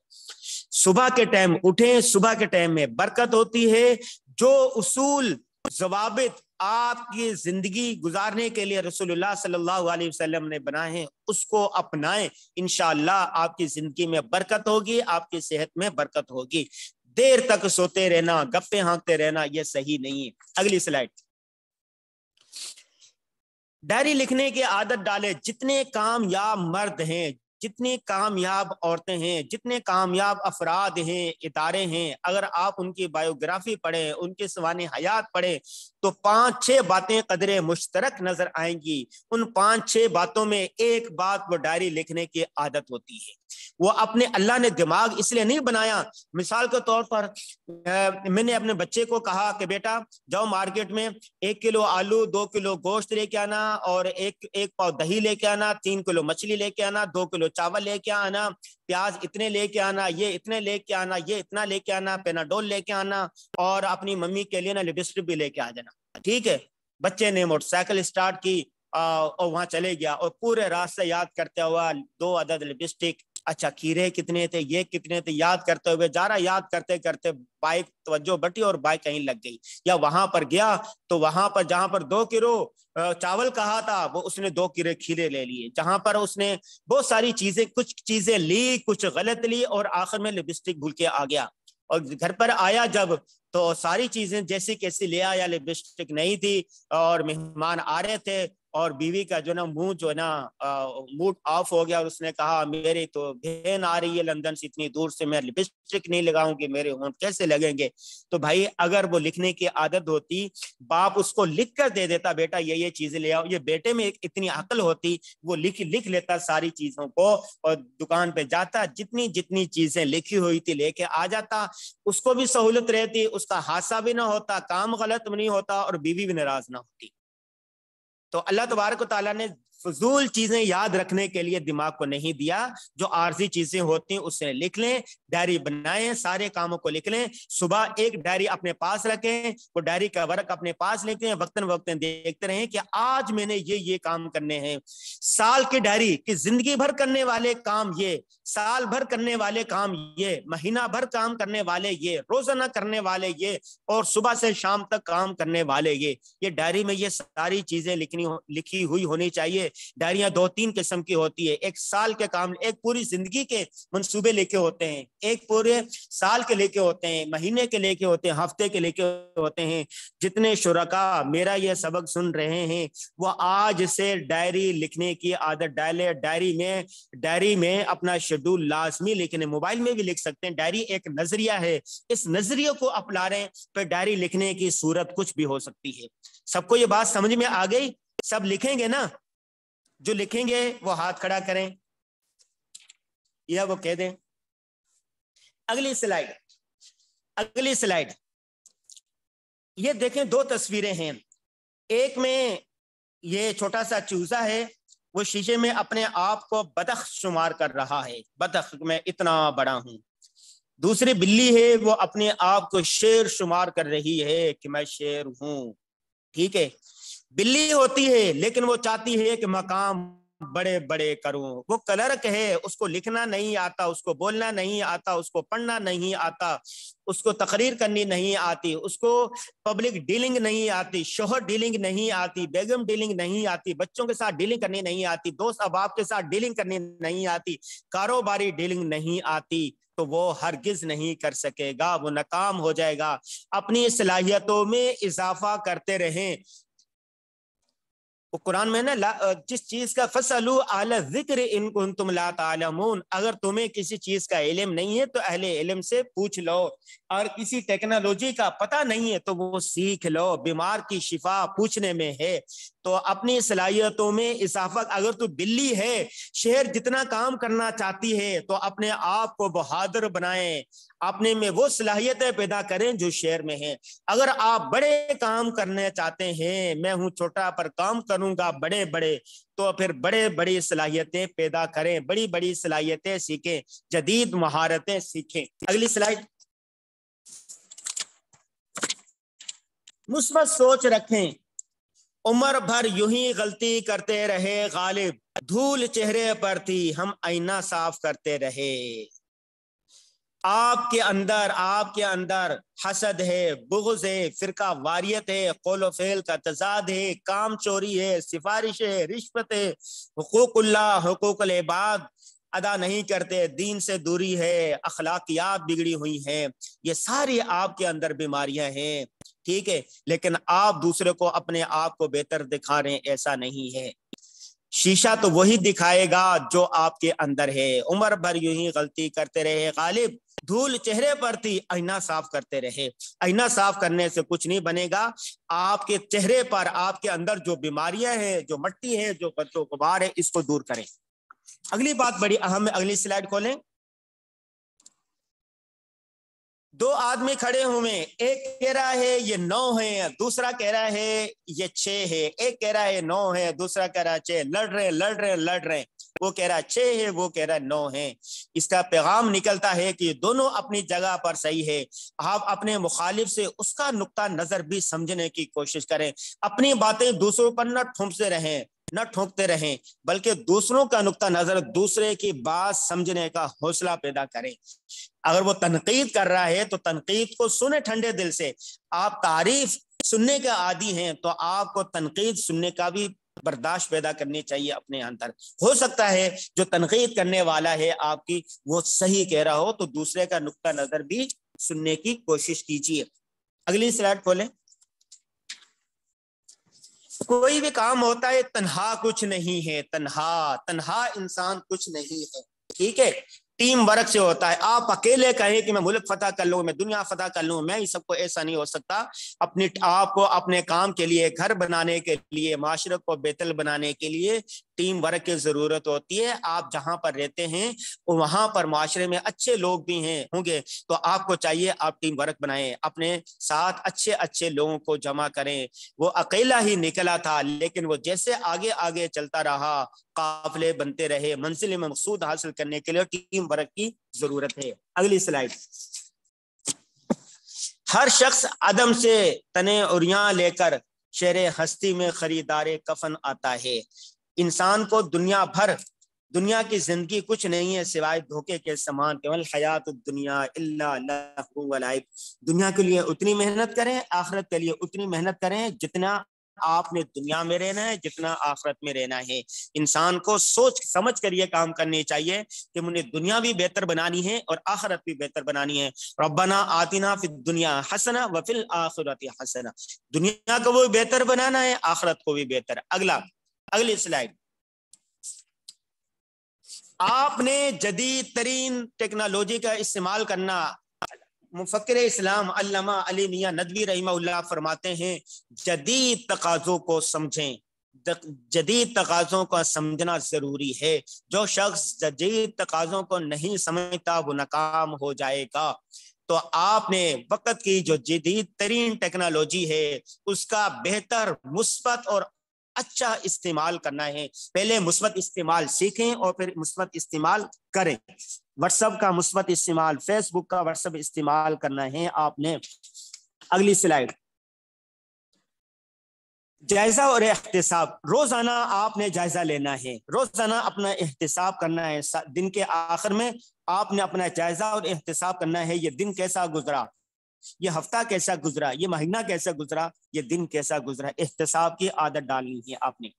صبح کے ٹائم اٹھیں, صبح کے ٹائم میں برکت ہوتی ہے. جو اصول ضوابط آپ کی زندگی گزارنے کے لیے رسول اللہ صلی اللہ علیہ وسلم نے بنائے ہیں اس کو اپنائیں. انشاءاللہ آپ کی زندگی میں برکت ہوگی, آپ کی صحت میں برکت ہوگی. دیر تک سوتے رہنا, گپے ہانکتے رہنا یہ صحیح نہیں ہے. اگلی سلائڈ. ڈائری لکھنے کی عادت ڈالے. جتنے کامیاب مرد ہیں, جتنی کامیاب عورتیں ہیں، جتنے کامیاب افراد ہیں، ادارے ہیں، اگر آپ ان کی بایوگرافی پڑھیں، ان کی سوانح حیات پڑھیں تو 5-6 باتیں قدرے مشترک نظر آئیں گی۔ ان 5-6 باتوں میں ایک بات وہ ڈائری لکھنے کی عادت ہوتی ہے۔ وہ اپنے اللہ نے دماغ اس لیے نہیں بنایا، مثال کے طور پر میں نے اپنے بچے کو کہا کہ بیٹا جاؤ مارکیٹ میں 1 کلو آلو، 2 کلو گوشت لے کے آنا، اور ایک پاؤ دہی لے کے آنا، 3 کلو مچھلی لے کے آنا، 2 کلو چاول لے کے آنا، پیاز اتنے لے کے آنا، یہ اتنے لے کے آنا، یہ اتنا لے کے آنا، پیناڈول لے کے آنا، اور اپنی ممی کے لیے نا لپسٹک بھی لے کے آ جانا۔ ٹھیک ہے، بچے نے موٹر سائیکل اسٹارٹ کی اور وہاں چلے گیا، اور پورے راستے یاد کرتے ہوا 2 عدد لپسٹک، اچھا کھیرے کتنے تھے، یہ کتنے تھے، یاد کرتے ہوئے جا رہا، یاد کرتے کرتے بائک توجہ بٹی اور بائک کہیں لگ گئی، یا وہاں پر گیا تو وہاں پر جہاں پر 2 کلو چاول کہا تھا وہ اس نے 2 کلو کھیرے لے لیے، جہاں پر اس نے بہت ساری چیزیں، کچھ چیزیں لی، کچھ غلط لی، اور آخر میں لپسٹک بھول کے آ گیا، اور گھر پر آیا جب تو ساری چیزیں جیسی کیسی لے آیا، لپسٹک نہیں تھی، اور مہمان آ رہے تھے، اور بیوی کا جو نا منہ جو نا موڈ آف ہو گیا، اور اس نے کہا میری تو بہن آ رہی ہے لندن سے اتنی دور سے، میں لپسٹک نہیں لگاؤں گی، میرے ہونٹ کیسے لگیں گے؟ تو بھائی اگر وہ لکھنے کی عادت ہوتی، باپ اس کو لکھ کر دے دیتا بیٹا یہ چیزیں لے آؤ، یہ بیٹے میں اتنی عقل ہوتی، وہ لکھ لیتا ساری چیزوں کو، اور دکان پہ جاتا، جتنی چیزیں لکھی ہوئی تھی لے کے آ جاتا، اس کو بھی سہولت رہتی، اس کا حادثہ بھی نہ ہوتا، کام غلط نہیں ہوتا، اور بیوی بھی ناراض نہ ہوتی۔ تو اللہ تبارک و تعالیٰ نے فضول چیزیں یاد رکھنے کے لیے دماغ کو نہیں دیا، جو عارضی چیزیں ہوتی ہیں اسے لکھ لیں، ڈائری بنائیں، سارے کاموں کو لکھ لیں، صبح ایک ڈائری اپنے پاس رکھیں، وہ ڈائری کا ورق اپنے پاس لکھیں، وقتاً وقتاً دیکھتے رہیں کہ آج میں نے یہ کام کرنے ہیں، سال کی ڈائری کہ زندگی بھر کرنے والے کام یہ، سال بھر کرنے والے کام یہ، مہینہ بھر کام کرنے والے یہ، روزانہ کرنے والے یہ، اور صبح سے شام تک کام کرنے والے یہ ڈائری میں یہ ساری چیزیں لکھی ہوئی ہونی چاہیے۔ ڈائریاں 2-3 قسم کی ہوتی ہے، ایک سال کے کام، ایک پوری زندگی کے منصوبے لکھے ہوتے ہیں، ایک پورے سال کے لکھے ہوتے ہیں، مہینے کے لکھے ہوتے ہیں، ہفتے کے لکھے ہوتے ہیں۔ جتنے شرکاء میرا یہ سبق سن رہے ہیں وہ آج سے ڈائری لکھنے کی عادت ڈالے، ڈائری میں اپنا شیڈول لازمی لکھنے، موبائل میں بھی لکھ سکتے ہیں، ڈائری ایک نظریہ ہے، اس نظریے کو اپنا رہے تو ڈائری لکھنے کی صورت کچھ بھی ہو سکتی ہے۔ سب کو یہ بات سمجھ میں آ گئی؟ سب لکھیں گے نا؟ جو لکھیں گے وہ ہاتھ کھڑا کریں یا وہ کہہ دیں۔ اگلی سلائیڈ یہ دیکھیں، 2 تصویریں ہیں، ایک میں یہ چھوٹا سا چوزا ہے، وہ شیشے میں اپنے آپ کو بطخ شمار کر رہا ہے، بطخ میں اتنا بڑا ہوں۔ دوسری بلی ہے، وہ اپنے آپ کو شیر شمار کر رہی ہے کہ میں شیر ہوں۔ ٹھیک ہے، بلی ہوتی ہے لیکن وہ چاہتی ہے کہ مقام بڑے بڑے کروں، وہ کلرک ہے، اس کو لکھنا نہیں آتا، اس کو بولنا نہیں آتا، اس کو پڑھنا نہیں آتا، اس کو تقریر کرنی نہیں آتی، اس کو پبلک ڈیلنگ نہیں آتی، شوہر ڈیلنگ نہیں آتی، بیگم ڈیلنگ نہیں آتی، بچوں کے ساتھ ڈیلنگ کرنی نہیں آتی، دوست احباب کے ساتھ ڈیلنگ کرنی نہیں آتی، کاروباری ڈیلنگ نہیں آتی، تو وہ ہرگز نہیں کر سکے گا، وہ ناکام ہو جائے گا۔ اپنی صلاحیتوں میں اضافہ کرتے رہیں۔ وہ قرآن میں نا جس چیز کا فَاسْأَلُوا أَهْلَ الذِّكْرِ إِن كُنتُمْ لَا تَعْلَمُونَ، اگر تمہیں کسی چیز کا علم نہیں ہے تو اہل علم سے پوچھ لو، اور کسی ٹیکنالوجی کا پتہ نہیں ہے تو وہ سیکھ لو، بیمار کی شفا پوچھنے میں ہے۔ تو اپنی صلاحیتوں میں اضافہ، اگر تو بلی ہے، شہر جتنا کام کرنا چاہتی ہے تو اپنے آپ کو بہادر بنائیں، اپنے میں وہ صلاحیتیں پیدا کریں جو شہر میں ہیں۔ اگر آپ بڑے کام کرنے چاہتے ہیں، میں ہوں چھوٹا پر کام کروں گا بڑے بڑے، تو پھر بڑی صلاحیتیں پیدا کریں، بڑی صلاحیتیں سیکھیں، جدید مہارتیں سیکھیں۔ اگلی سلائیڈ۔ مثبت سوچ رکھیں، عمر بھر یوں ہی غلطی کرتے رہے غالب، دھول چہرے پر تھی ہم آئینہ صاف کرتے رہے۔ آپ کے اندر حسد ہے، بغض ہے، فرقہ واریت ہے، قول و فعل کا تضاد ہے، کام چوری ہے، سفارش ہے، رشوت ہے، حقوق اللہ، حقوق العباد ادا نہیں کرتے، دین سے دوری ہے، اخلاقیات بگڑی ہوئی ہیں، یہ ساری آپ کے اندر بیماریاں ہیں۔ ٹھیک ہے، لیکن آپ دوسرے کو اپنے آپ کو بہتر دکھا رہے ہیں، ایسا نہیں ہے۔ شیشہ تو وہی دکھائے گا جو آپ کے اندر ہے۔ عمر بھر یوں ہی غلطی کرتے رہے غالب، دھول چہرے پر تھی آئینہ صاف کرتے رہے۔ آئینہ صاف کرنے سے کچھ نہیں بنے گا، آپ کے چہرے پر آپ کے اندر جو بیماریاں ہیں، جو مٹی ہے، جو گرد و غبار ہے، اس کو دور کریں۔ اگلی بات بڑی اہم ہے، اگلی سلائیڈ کھولیں۔ دو آدمی کھڑے ہوئے، ایک کہہ رہا ہے یہ 9 ہے، دوسرا کہہ رہا ہے یہ 6 ہے۔ ایک کہہ رہا ہے 9 ہے، دوسرا کہہ رہا ہے 6۔ لڑ رہے، وہ کہہ رہا ہے 6 ہے، وہ کہہ رہا ہے 9 ہے۔ اس کا پیغام نکلتا ہے کہ دونوں اپنی جگہ پر صحیح ہے۔ آپ اپنے مخالف سے اس کا نقطہ نظر بھی سمجھنے کی کوشش کریں۔ اپنی باتیں دوسروں پر نہ ٹھونکتے رہیں بلکہ دوسروں کا نقطہ نظر، دوسرے کی بات سمجھنے کا حوصلہ پیدا کریں۔ اگر وہ تنقید کر رہا ہے تو تنقید کو سنیں ٹھنڈے دل سے۔ آپ تعریف سننے کے عادی ہیں تو آپ کو تنقید سننے کا بھی برداشت پیدا کرنی چاہیے اپنے اندر۔ ہو سکتا ہے جو تنقید کرنے والا ہے آپ کی، وہ صحیح کہہ رہا ہو، تو دوسرے کا نقطہ نظر بھی سننے کی کوشش کیجیے۔ اگلی سلائیڈ کھولیں۔ کوئی بھی کام ہوتا ہے تنہا کچھ نہیں ہے، تنہا انسان کچھ نہیں ہے، ٹھیک ہے، ٹیم ورک سے ہوتا ہے۔ آپ اکیلے کہیں کہ میں ملک فتح کر لوں، میں دنیا فتح کر لوں، میں یہ سب کو، ایسا نہیں ہو سکتا۔ آپ کو اپنے کام کے لیے، گھر بنانے کے لیے، معاشرے کو بہتر بنانے کے لیے ٹیم ورک کی ضرورت ہوتی ہے۔ آپ جہاں پر رہتے ہیں وہاں پر معاشرے میں اچھے لوگ بھی ہوں گے، تو آپ کو چاہیے آپ ٹیم ورک بنائیں، اپنے ساتھ اچھے لوگوں کو جمع کریں۔ وہ اکیلا ہی نکلا تھا، لیکن وہ جیسے آگے چلتا رہا، قافلے بنتے رہے۔ منزل میں مقصود حاصل کرنے کے لیے ٹیم ورک کی ضرورت ہے۔ اگلی سلائیڈ۔ ہر شخص عدم سے تنے اوریاں لے کر شہر ہستی میں خریدار کفن آتا ہے۔ انسان کو دنیا کی زندگی کچھ نہیں ہے سوائے دھوکے کے سامان کے۔ الحیات الدنیا الا لہو و لعب۔ دنیا کے لیے اتنی محنت کریں، آخرت کے لیے اتنی محنت کریں جتنا آپ نے دنیا میں رہنا ہے، جتنا آخرت میں رہنا ہے۔ انسان کو سوچ سمجھ کر یہ کام کرنے چاہیے کہ مجھے دنیا بھی بہتر بنانی ہے اور آخرت بھی بہتر بنانی ہے۔ ربنا آتنا فی الدنیا حسنہ وفی الآخرۃ حسنہ۔ دنیا کو بھی بہتر بنانا ہے، آخرت کو بھی بہتر۔ اگلی سلائیڈ۔ آپ نے جدید ترین ٹیکنالوجی کا استعمال کرنا۔ مفکر اسلام علامہ علی میاں ندوی رحمہ اللہ فرماتے ہیں جدید تقاضوں کو سمجھیں، جدید تقاضوں کا سمجھنا ضروری ہے۔ جو شخص جدید تقاضوں کو نہیں سمجھتا وہ ناکام ہو جائے گا۔ تو آپ نے وقت کی جو جدید ترین ٹیکنالوجی ہے اس کا بہتر، مثبت اور اچھا استعمال کرنا ہے۔ پہلے مثبت استعمال سیکھیں اور پھر مثبت استعمال کریں۔ واٹس ایپ کا مثبت استعمال، فیس بک کا واٹس ایپ استعمال کرنا ہے آپ نے۔ اگلی سلائیڈ۔ جائزہ اور احتساب۔ روزانہ آپ نے جائزہ لینا ہے، روزانہ اپنا احتساب کرنا ہے۔ دن کے آخر میں آپ نے اپنا جائزہ اور احتساب کرنا ہے۔ یہ دن کیسا گزرا، یہ ہفتہ کیسا گزرا، یہ مہینہ کیسا گزرا، یہ دن کیسا گزرا۔ احتساب کی عادت ڈالنی ہے آپ نے۔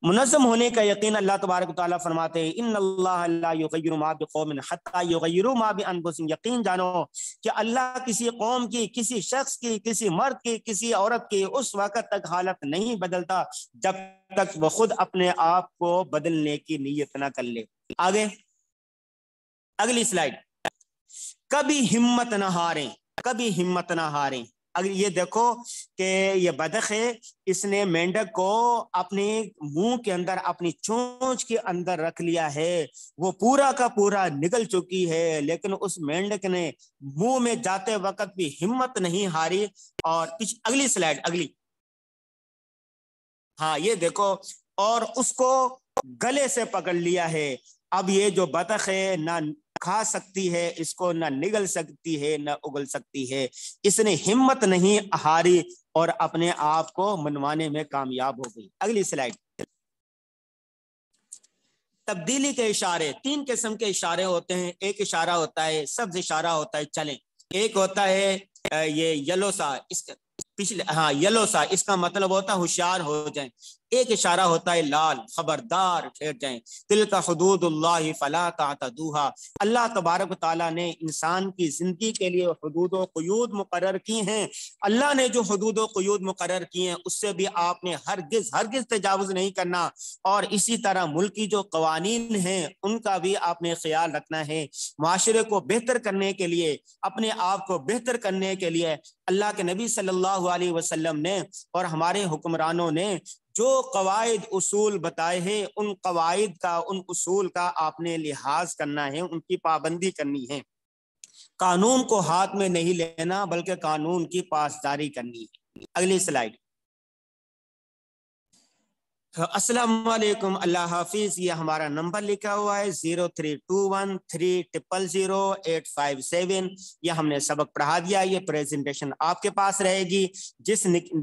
منظم ہونے کا یقین۔ اللہ تبارک و تعالیٰ فرماتے ہیں ان اللہ لا یغیر ما بقوم حتی یغیروا ما بانفسہم۔ یقین جانو کہ اللہ کسی قوم کی، کسی شخص کی، کسی مرد کی، کسی عورت کی اس وقت تک حالت نہیں بدلتا جب تک وہ خود اپنے آپ کو بدلنے کی نیت نہ کر لے۔ آگے اگلی سلائیڈ۔ کبھی ہمت نہ ہاریں، کبھی ہمت نہ ہاریں۔ اگر یہ دیکھو کہ یہ بدخ ہے، اس نے مینڈک کو اپنے منہ کے اندر، اپنی چونچ کے اندر رکھ لیا ہے، وہ پورا کا پورا نگل چکی ہے، لیکن اس مینڈک نے منہ میں جاتے وقت بھی ہمت نہیں ہاری۔ اور اگلی سلائیڈ، اگلی، ہاں یہ دیکھو، اور اس کو گلے سے پکڑ لیا ہے۔ اب یہ جو بطخ ہے نہ کھا سکتی ہے اس کو، نہ نگل سکتی ہے، نہ اگل سکتی ہے۔ اس نے ہمت نہیں ہاری اور اپنے آپ کو منوانے میں کامیاب ہو گئی۔ اگلی سلائیڈ۔ تبدیلی کے اشارے۔ 3 قسم کے اشارے ہوتے ہیں۔ ایک اشارہ ہوتا ہے سبز اشارہ ہوتا ہے چلیں، ایک ہوتا ہے یہ یلو سا، اس کا پچھلے یلو سا، اس کا مطلب ہوتا ہے ہوشیار ہو جائیں۔ ایک اشارہ ہوتا ہے لال، خبردار ٹھہر جائیں، تلک حدود اللہ فلا تعتدوها۔ اللہ تبارک و تعالیٰ نے انسان کی زندگی کے لیے حدود و قیود مقرر کی ہیں۔ اللہ نے جو حدود و قیود مقرر کی ہیں اس سے بھی آپ نے ہرگز تجاوز نہیں کرنا، اور اسی طرح ملکی جو قوانین ہیں ان کا بھی آپ نے خیال رکھنا ہے۔ معاشرے کو بہتر کرنے کے لیے، اپنے آپ کو بہتر کرنے کے لیے اللہ کے نبی صلی اللہ علیہ وسلم نے اور ہمارے حکمرانوں نے جو قواعد اصول بتائے ہیں، ان قواعد کا، ان اصول کا آپ نے لحاظ کرنا ہے، ان کی پابندی کرنی ہے۔ قانون کو ہاتھ میں نہیں لینا بلکہ قانون کی پاسداری کرنی ہے۔ اگلی سلائیڈ۔ السلام علیکم، اللہ حافظ۔ یہ ہمارا نمبر لکھا ہوا ہے 0321300857۔ یہ ہم نے سبق پڑھا دیا، یہ پریزنٹیشن آپ کے پاس رہے گی۔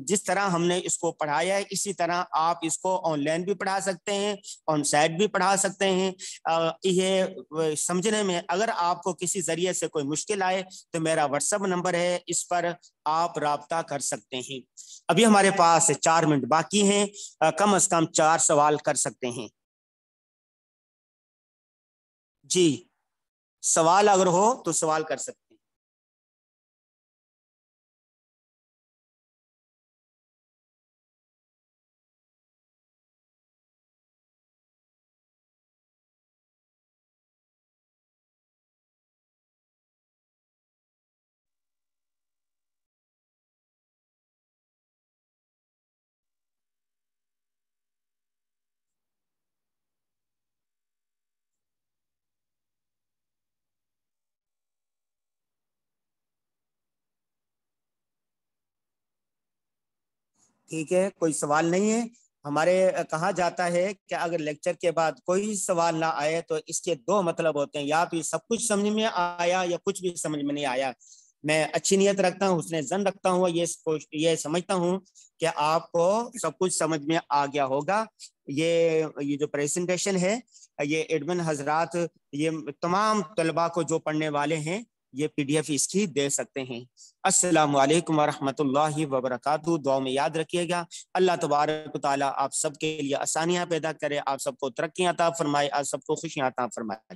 جس طرح ہم نے اس کو پڑھایا ہے اسی طرح آپ اس کو آن لائن بھی پڑھا سکتے ہیں، آن سائٹ بھی پڑھا سکتے ہیں۔ یہ سمجھنے میں اگر آپ کو کسی ذریعے سے کوئی مشکل آئے تو میرا واٹس ایپ نمبر ہے، اس پر آپ رابطہ کر سکتے ہیں۔ ابھی ہمارے پاس 4 منٹ باقی ہیں، کم از کم 4 سوال کر سکتے ہیں۔ جی، سوال اگر ہو تو سوال کر سکتے ہیں۔ ٹھیک ہے، کوئی سوال نہیں ہے۔ ہمارے کہا جاتا ہے کہ اگر لیکچر کے بعد کوئی سوال نہ آئے تو اس کے 2 مطلب ہوتے ہیں، یا تو سب کچھ سمجھ میں آیا یا کچھ بھی سمجھ میں نہیں آیا۔ میں اچھی نیت رکھتا ہوں، حسن ظن رکھتا ہوں، یہ سمجھتا ہوں کہ آپ کو سب کچھ سمجھ میں آ گیا ہوگا۔ یہ جو پریزنٹیشن ہے، یہ ایڈمن حضرات، یہ تمام طلباء کو جو پڑھنے والے ہیں یہ PDF اس کی دے سکتے ہیں۔ السلام علیکم ورحمۃ اللہ وبرکاتہ۔ دعا میں یاد رکھیے گا۔ اللہ تبارک و تعالیٰ آپ سب کے لیے آسانیاں پیدا کرے، آپ سب کو ترقیاں عطا فرمائے، آپ سب کو خوشیاں عطا فرمائے۔